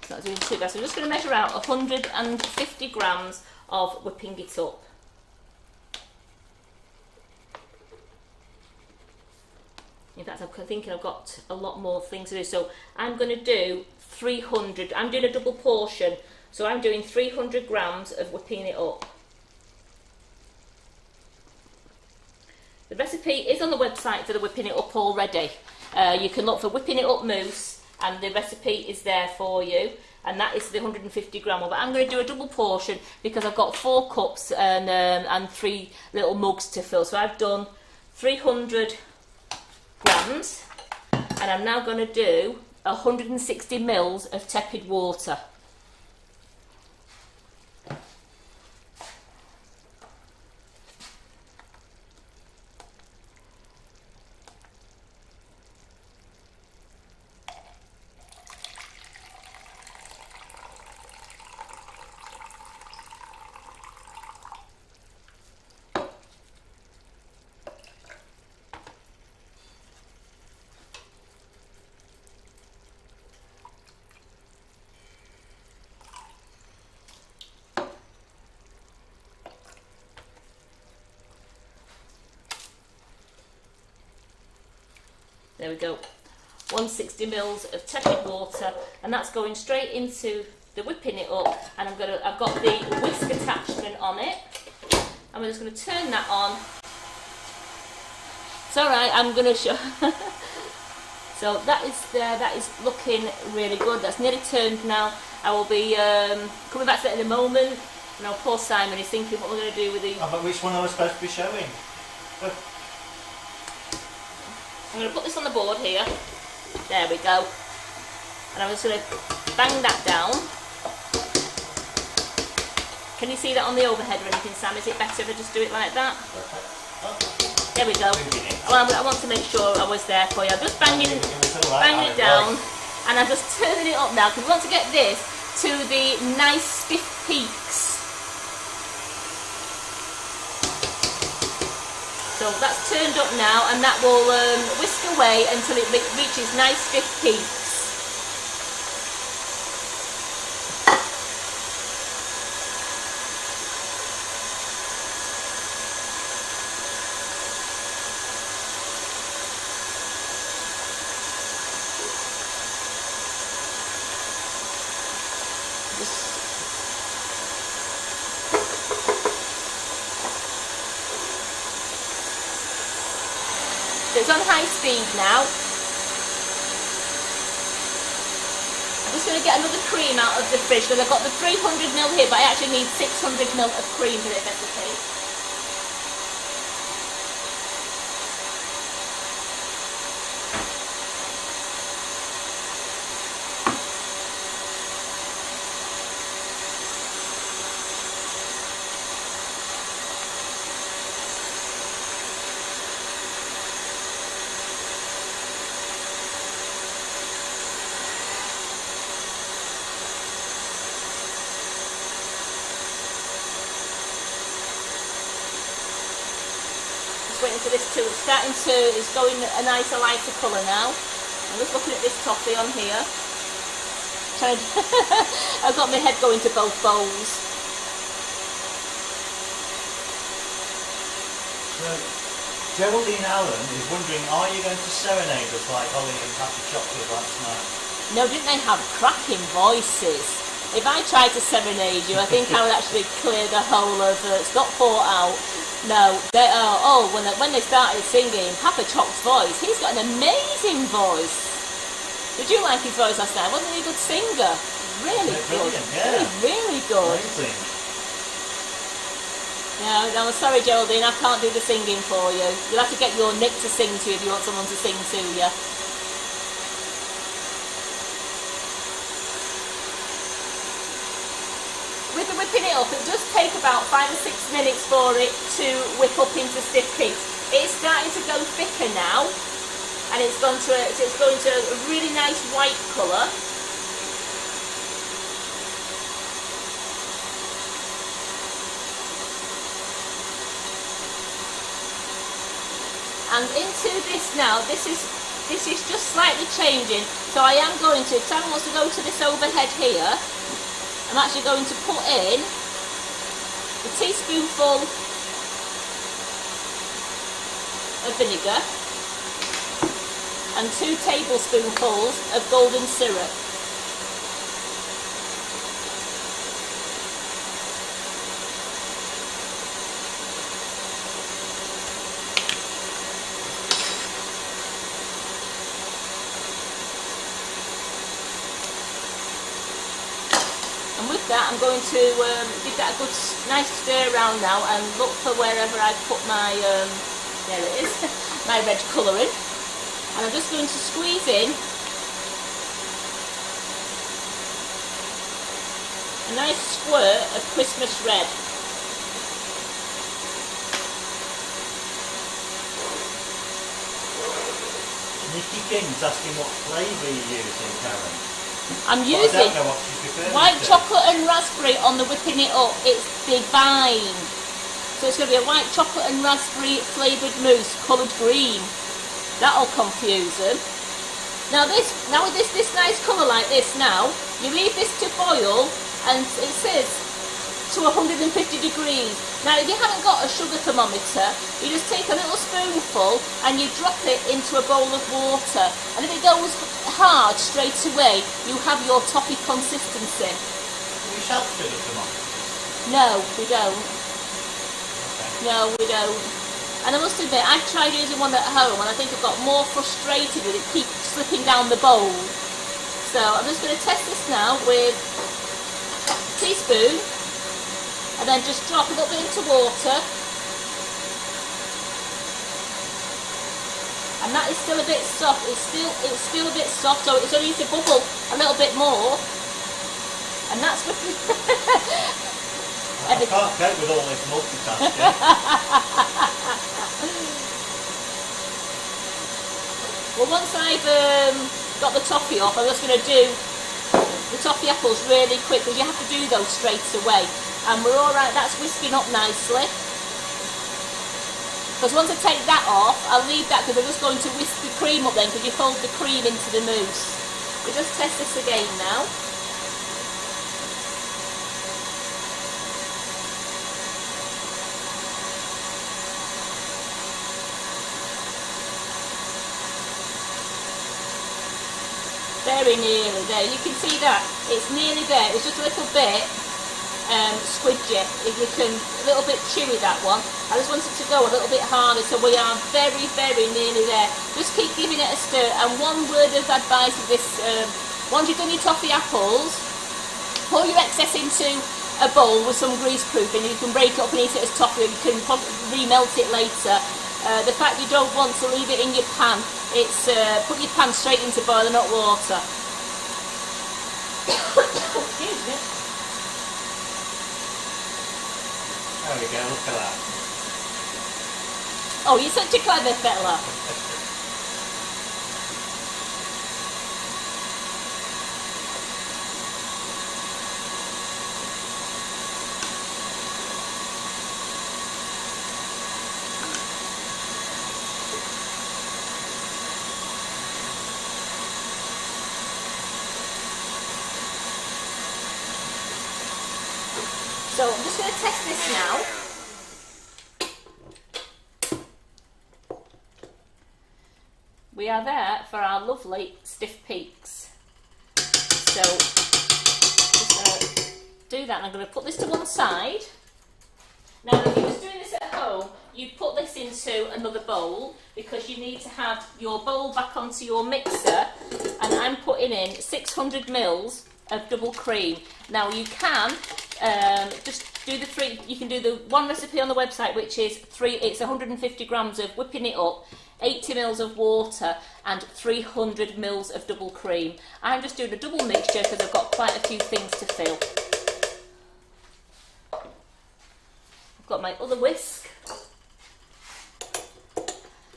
Not doing too bad. So I'm just going to measure out 150 grams of whipping it up. In fact, I'm thinking I've got a lot more things to do. So I'm going to do 300. I'm doing a double portion. So I'm doing 300 grams of whipping it up. The recipe is on the website for the whipping it up already. You can look for whipping it up mousse. And the recipe is there for you, and that is the 150 gram. But I'm going to do a double portion because I've got 4 cups and 3 little mugs to fill. So I've done 300 grams, and I'm now going to do 160 mils of tepid water. There we go, 160 mils of tepid water, and that's going straight into the whipping it up. And I've got the whisk attachment on it, and we're just going to turn that on. It's all right. I'm going to show. So that is looking really good. That's nearly turned now. I will be coming back to that in a moment. Now poor Simon is thinking what we're going to do with the. Oh, but which one am I supposed to be showing? I'm going to put this on the board here. There we go. And I'm just going to bang that down. Can you see that on the overhead or anything, Sam? Is it better if I just do it like that? There we go. Well, I want to make sure I was there for you. I'm just banging it down. And I'm just turning it up now because we want to get this to the nice stiff peaks. So that's turned up now, and that will whisk away until it reaches nice stiff peaks. So it's on high speed now. I'm just going to get another cream out of the fridge because I've got the 300 ml here, but I actually need 600 ml of cream for this recipe. just waiting for this to, it's going a nicer lighter colour now. I'm just looking at this toffee on here. I've got my head going to both bowls. So, Geraldine Allen is wondering, are you going to serenade us like Holly and Happy Chocolate last night? No, didn't they have cracking voices? If I tried to serenade you, I think I would actually clear the whole of it's not thought out. No, they are. Oh, when they started singing, Papa Choc's voice, he's got an amazing voice. Did you like his voice last night? Wasn't he a good singer? Really good. Yeah. Really good. Amazing. No, I'm sorry, Geraldine, I can't do the singing for you. You'll have to get your Nick to sing to you if you want someone to sing to you. With the whipping it up, it does take about 5 or 6 minutes for it to whip up into stiff peaks. It's starting to go thicker now, and it's going to a really nice white colour. And into this now, this is just slightly changing. So I am going to, if Sam wants to go to this overhead here, I'm actually going to put in a teaspoonful of vinegar and 2 tablespoonfuls of golden syrup. And with that, I'm going to give that a good, nice stir around now and look for wherever I put my, there it is, my red colouring. And I'm just going to squeeze in a nice squirt of Christmas red. Nikki King's asking what flavour you're using, Karen. I'm using I don't know what she's referring white to. chocolate and raspberry on the whipping it up. It's divine. So it's going to be a white chocolate and raspberry flavoured mousse, coloured green. That'll confuse them. Now with this nice colour like this now, you leave this to boil, and it says to 150 degrees. Now if you haven't got a sugar thermometer, you just take a little spoonful and you drop it into a bowl of water, and if it goes hard straight away, you have your toffee consistency. Do you shelf sugar thermometers? No, we don't. Okay. No, we don't. And I must admit, I've tried using one at home and I think I've got more frustrated with it keep slipping down the bowl. So I'm just going to test this now with a teaspoon and then just drop a little bit into water. And that is still a bit soft. It's still a bit soft, so it's only to bubble a little bit more. And that's what I can't cope with all this multitasking. Well, once I've got the toffee off, I'm just going to do the toffee apples really quick, because you have to do those straight away. And we're all right. That's whisking up nicely. Because once I take that off, I'll leave that because I'm just going to whisk the cream up then, because you fold the cream into the mousse. We just test this again now. Very nearly there. You can see that it's nearly there. It's just a little bit squidgy. If you can, a little bit chewy, that one. I just want it to go a little bit harder, so we are very, very nearly there. Just keep giving it a stir. And one word of advice is this: once you've done your toffee apples, pour your excess into a bowl with some greaseproof, and you can break it up and eat it as toffee, or you can remelt it later. The fact you don't want to leave it in your pan, it's put your pan straight into boiling hot water. Excuse me. There we go, look at that. Oh, you're such a clever fella. So I'm just going to test this now. We are there for our lovely stiff peaks. So just going to do that, and I'm going to put this to one side. Now, if you're just doing this at home, you put this into another bowl because you need to have your bowl back onto your mixer, and I'm putting in 600 mils of double cream. Now, you can just do the three. You can do the one recipe on the website, which is it's 150 grams of whipping it up, 80 mils of water and 300 mils of double cream. I'm just doing a double mixture because I've got quite a few things to fill. I've got my other whisk.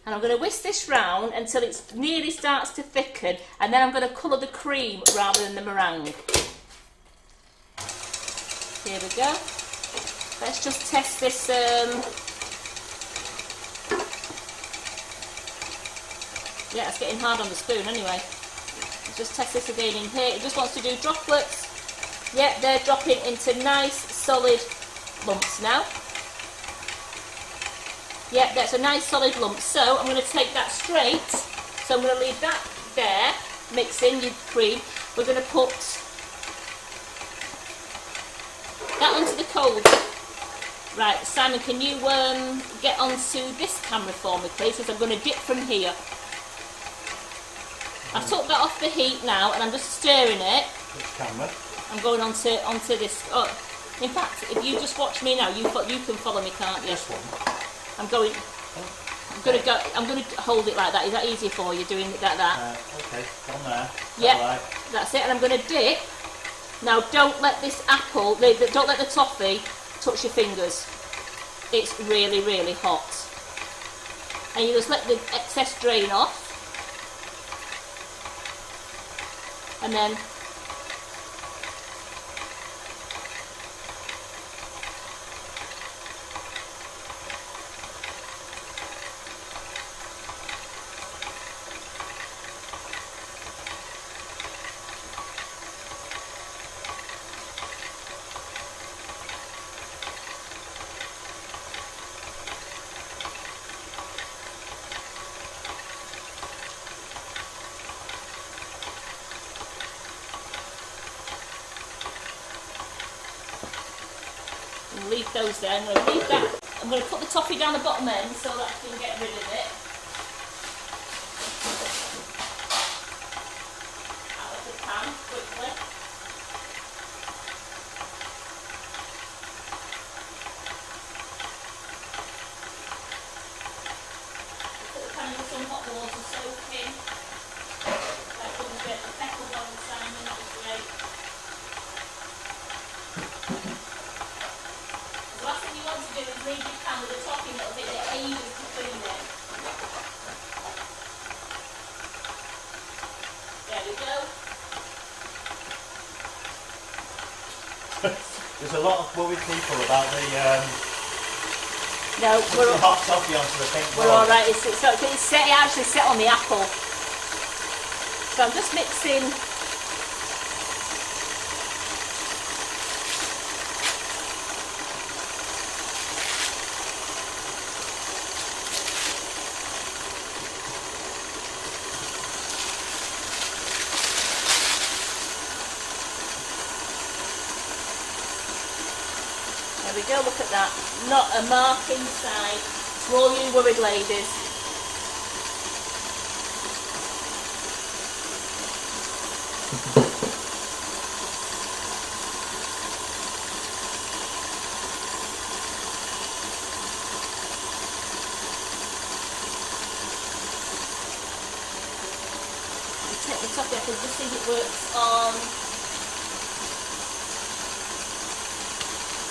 And I'm going to whisk this round until it nearly starts to thicken, and then I'm going to colour the cream rather than the meringue. Here we go. Let's just test this. Yeah, it's getting hard on the spoon anyway. Let's just test this again in here. It just wants to do droplets. Yeah, they're dropping into nice solid lumps now. Yeah, that's a nice solid lump. So I'm going to take that straight. So I'm going to leave that there, mix in your cream. We're going to put that onto the cauldron. Right, Simon, can you get onto this camera for me, please? Because I'm going to dip from here. I've took that off the heat now, and I'm just stirring it. Which camera? I'm going onto this. Oh, in fact, if you just watch me now, you can follow me, can't you? This one. I'm going to hold it like that. Is that easier for you, doing it like that? Okay, on there. Yeah, right. That's it. And I'm going to dip. Now, don't let this apple, don't let the toffee touch your fingers. It's really, really hot. And you just let the excess drain off. And then leave those there. I'm going to leave that. I'm going to put the toffee down the bottom end so that I can get rid of it. Out of the pan quickly. Put the pan with some hot water soaking. That comes a bit of pepper on the Simon, that was great. The last thing you want to do is leave your pan with the topping a little bit, it ages to clean it. There we go. There's a lot of worried people about the No, we're hot toffee onto the pink We're roll. all right. It actually set on the apple. So I'm just mixing. There we go. Look at that. Not a mark inside. For all you worried ladies. Take the toffee off, I just think it works on.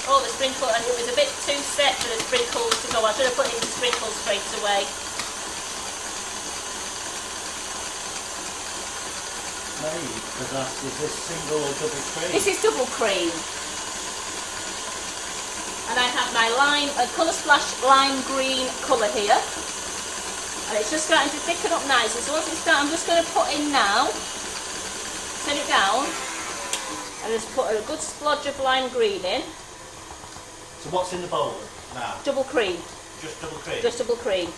Oh, the sprinkle, and it was a bit too set for the sprinkles to go. I should have put it in the sprinkles straight away. Maybe, because is this single or double cream? This is double cream. And I have my lime, Colour Splash lime green colour here. And it's just starting to thicken up nicely. So once it starts, I'm just going to put in now, turn it down, and just put a good splodge of lime green in. So what's in the bowl now? Double cream. Just double cream? Just double cream.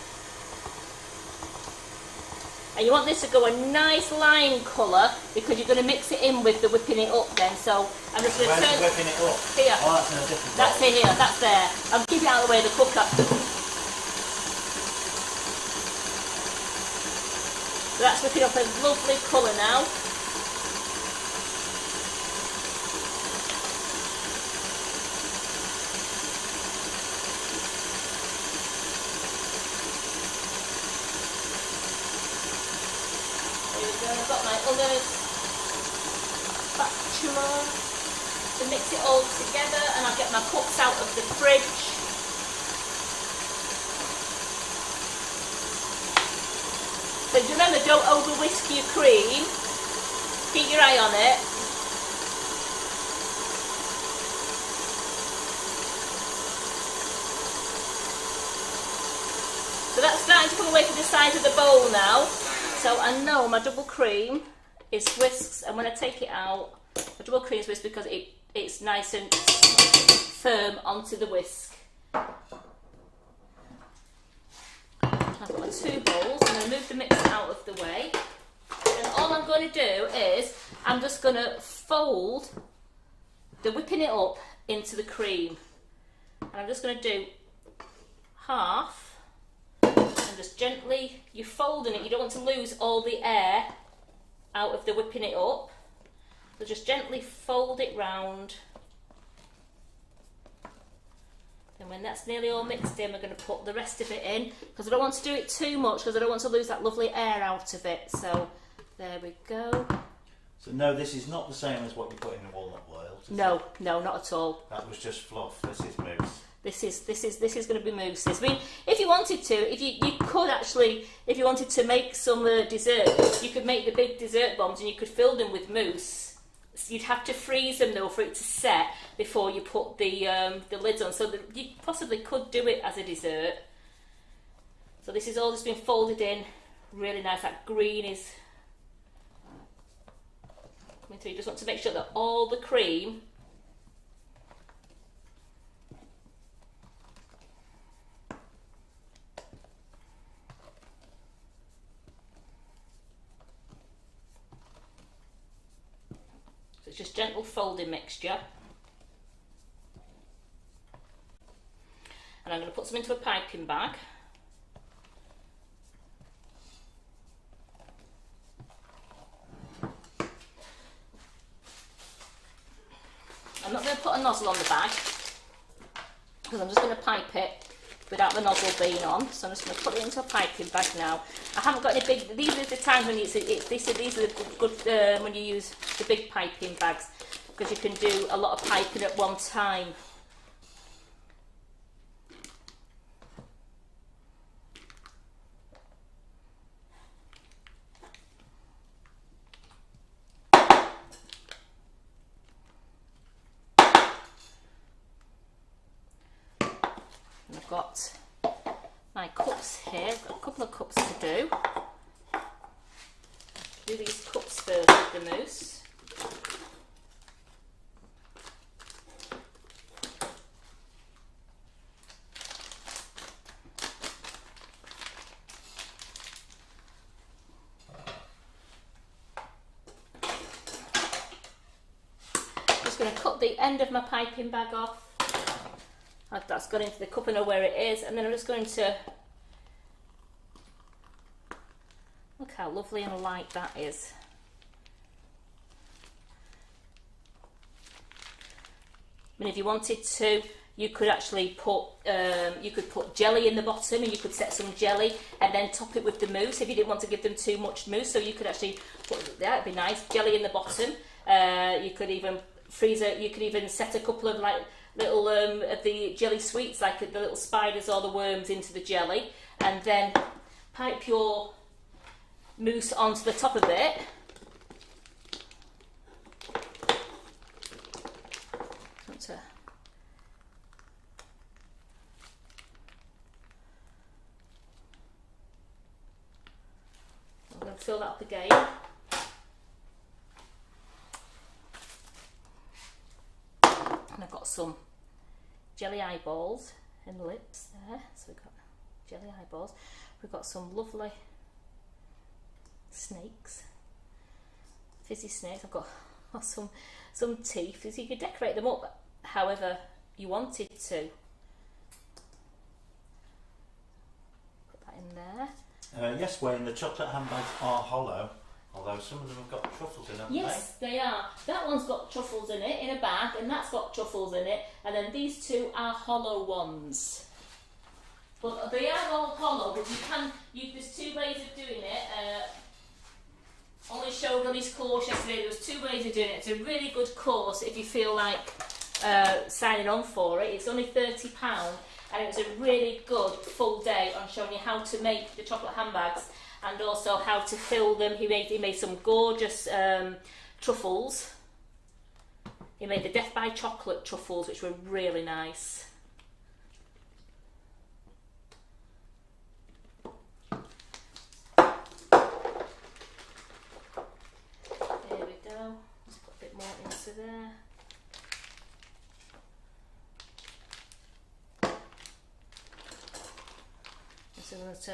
And you want this to go a nice lime colour because you're going to mix it in with the whipping it up then. So I'm just going to turn... Where's whipping it up? Here. Oh, that's in a different bowl. That's it here, that's there. I'll keep it out of the way of the cooker. So that's whipping up a lovely colour now. I've got my other spatula to mix it all together, and I'll get my cups out of the fridge. So remember, don't over whisk your cream, keep your eye on it. So that's starting to come away from the sides of the bowl now. So I know my double cream is whisked, and when I take it out, my double cream is whisked because it's nice and firm onto the whisk. I've got my 2 bowls. I'm going to move the mixer out of the way, and all I'm going to do is I'm just going to fold the whipping it up into the cream, and I'm just going to do half. And just gently, you're folding it, you don't want to lose all the air out of the whipping it up. So just gently fold it round. Then when that's nearly all mixed in, we're going to put the rest of it in, because I don't want to do it too much because I don't want to lose that lovely air out of it. So there we go. So no, this is not the same as what you put in the walnut oil. No, no, not at all. That was just fluff. This is mousse. This is going to be mousses. I mean, if you wanted to, if you could actually, if you wanted to make some dessert, you could make the big dessert bombs and you could fill them with mousse. So you'd have to freeze them though for it to set before you put the lids on. So that you possibly could do it as a dessert. So this is all just been folded in, really nice. That green is coming through. You just want to make sure that all the cream just gentle folding mixture. And I'm going to put some into a piping bag. I'm not going to put a nozzle on the bag because I'm just going to pipe it without the nozzle being on. So I'm just going to put it into a piping bag now. I haven't got any big, these are the times when these are the good when you use the big piping bags, because you can do a lot of piping at one time. And I've got my cups here. I've got a couple of cups to do. Do these cups first with the mousse. Just going to cut the end of my piping bag off. That's gone into the cup, I know where it is, and then I'm just going to look how lovely and light that is. I mean, if you wanted to, you could actually put jelly in the bottom, and you could set some jelly and then top it with the mousse if you didn't want to give them too much mousse. So you could actually put, that'd be nice, jelly in the bottom. You could even freeze it. You could even set a couple of like little of the jelly sweets, like the little spiders or the worms, into the jelly, and then pipe your mousse onto the top of it. I'm going to fill that up again. And I've got some jelly eyeballs in the lips there. So we've got jelly eyeballs. We've got some lovely snakes, fizzy snakes. I've got some teeth. So you could decorate them up however you wanted to. Put that in there. Yes, Wayne, the chocolate handbags are hollow, although some of them have got truffles in them. Yes, they are. That one's got truffles in it, in a bag, and that's got truffles in it, and then these two are hollow ones. But they are all hollow, but there's two ways of doing it. Ollie showed on his course yesterday, there was two ways of doing it. It's a really good course if you feel like signing on for it. It's only £30, and it was a really good full day on showing you how to make the chocolate handbags and also how to fill them. He made some gorgeous truffles. He made the Death by Chocolate truffles, which were really nice. There we go. Let's put a bit more into there. So I'm going to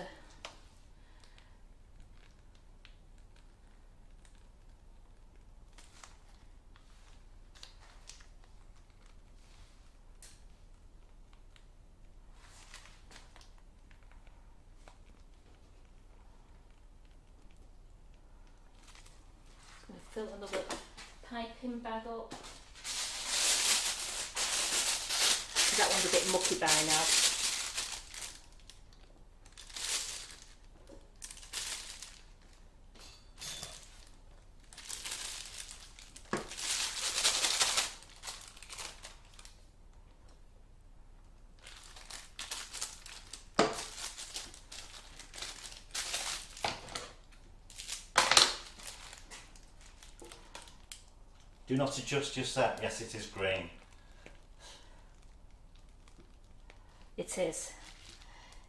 fill another piping bag up. That one's a bit mucky by now. Do not adjust your set. Yes, it is green. It is.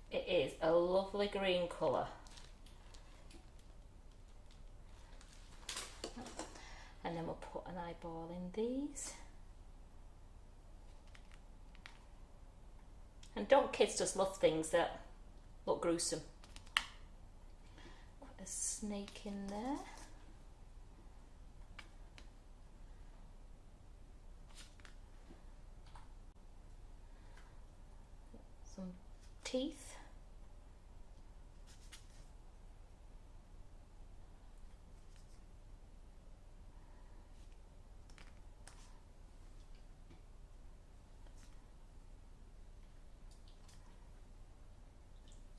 It is a lovely green colour. And then we'll put an eyeball in these. And don't kids just love things that look gruesome? Put a snake in there. Some teeth.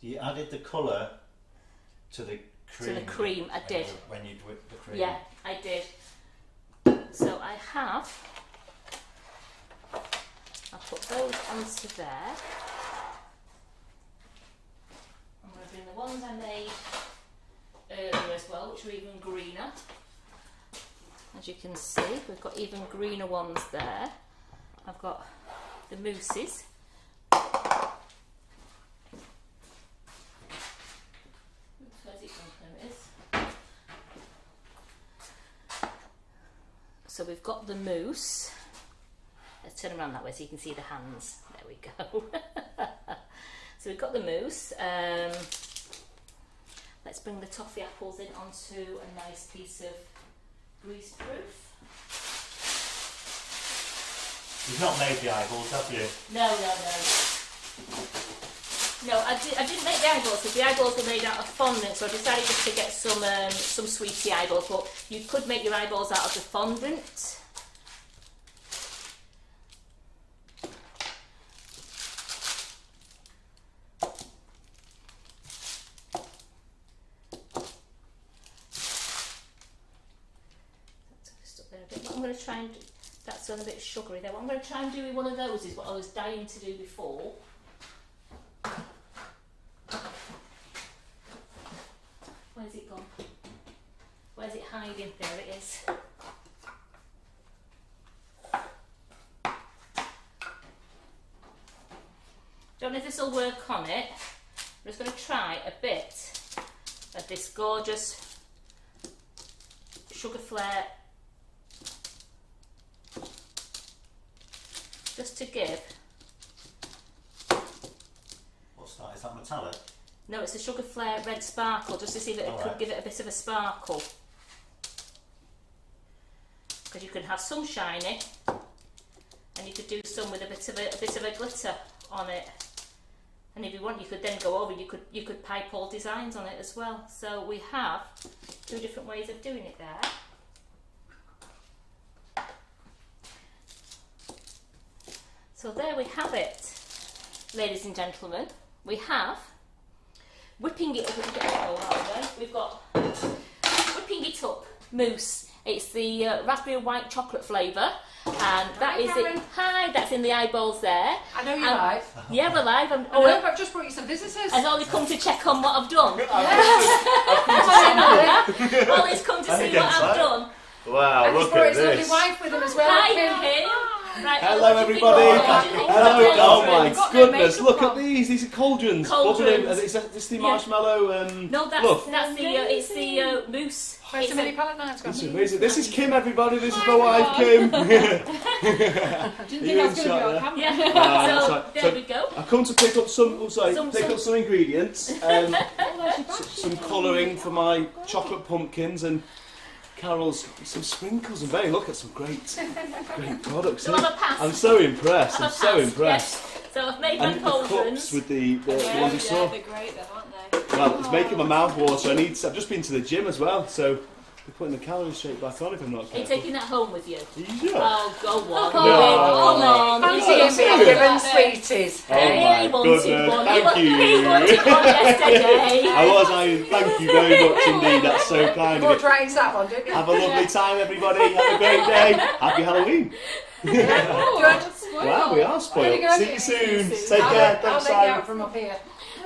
You added the colour to the cream. To the cream, I did. When you'd whipped the cream. Yeah, I did. So I have. I'll put those onto there. I'm going to bring the ones I made earlier as well, which are even greener. As you can see, we've got even greener ones there. I've got the mousses. So we've got the mousse. Let's turn around that way so you can see the hands. There we go. So we've got the mousse. Let's bring the toffee apples in onto a nice piece of grease proof. You've not made the eyeballs, have you? No. No, I didn't make the eyeballs because the eyeballs were made out of fondant, so I decided just to get some sweetie eyeballs. But you could make your eyeballs out of the fondant. That's up there a bit. What I'm going to try and do, that's a bit sugary there. What I'm going to try and do with one of those is what I was dying to do before. Where's it gone? Where's it hiding? There it is. Don't know if this will work on it. I'm just going to try a bit of this gorgeous sugar flare, just to give that metallic? No, it's a sugar flare red sparkle, just to see that it could give it a bit of a sparkle. Because you can have some shiny, and you could do some with a bit of a glitter on it. And if you want, you could then go over. You could pipe all designs on it as well. So we have 2 different ways of doing it there. So there we have it, ladies and gentlemen. We have whipping it up. We've got whipping it up mousse. It's the raspberry and white chocolate flavour, and that is it. Hi, that's in the eyeballs there. I know you're live. Yeah, we're live. I've just brought you some visitors. Has Ollie come to check on what I've done? Ollie's come to see what I've done. Wow, and look he's brought at his this. lovely wife with him as well. Hi, Kim. Right, Hello everybody. Hello. Oh my goodness, look at these. These are cauldrons. Bubbling. Is this the marshmallow? No, that's it's the mousse. Where's the mini palette knives gone? This is Kim, everybody. This is my wife, Kim. Didn't think I was going to be on camera. Yeah. So there we go. I've come to pick up some ingredients. Some colouring for my chocolate pumpkins and Carol's some sprinkles and Bay. Look at some great products. I'm so impressed. Yes. So I've made my cauldrons. Cups with the ones you saw. They're great though, aren't they? Well, it's making my mouth water. I've just been to the gym as well, so we're putting the calories straight back on if I'm not careful. Are you taking that home with you? Yeah. Oh, go on. No. Come on. Fancy him being given sweeties. Oh my goodness, thank you. He wanted one yesterday. Thank you very much indeed, that's so kind of Brought you. right into that one, didn't you? Have a lovely time everybody, have a great day, happy Halloween. Wow, we are spoiled. See you soon, take care, I'll thanks let you Simon. out from up here.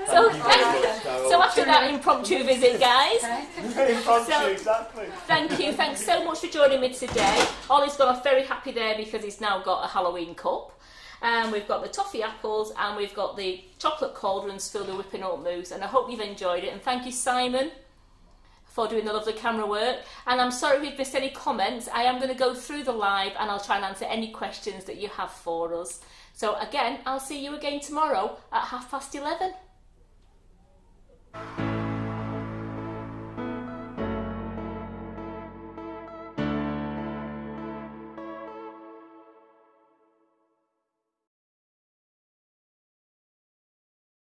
So after that impromptu visit, guys, Exactly. thanks so much for joining me today. Ollie's got off very happy there because he's now got a Halloween cup. We've got the toffee apples and we've got the chocolate cauldrons filled with whipping up mousse, and I hope you've enjoyed it. And thank you, Simon, for doing the lovely camera work. And I'm sorry if we've missed any comments. I am going to go through the live and I'll try and answer any questions that you have for us. So again, I'll see you again tomorrow at 11:30.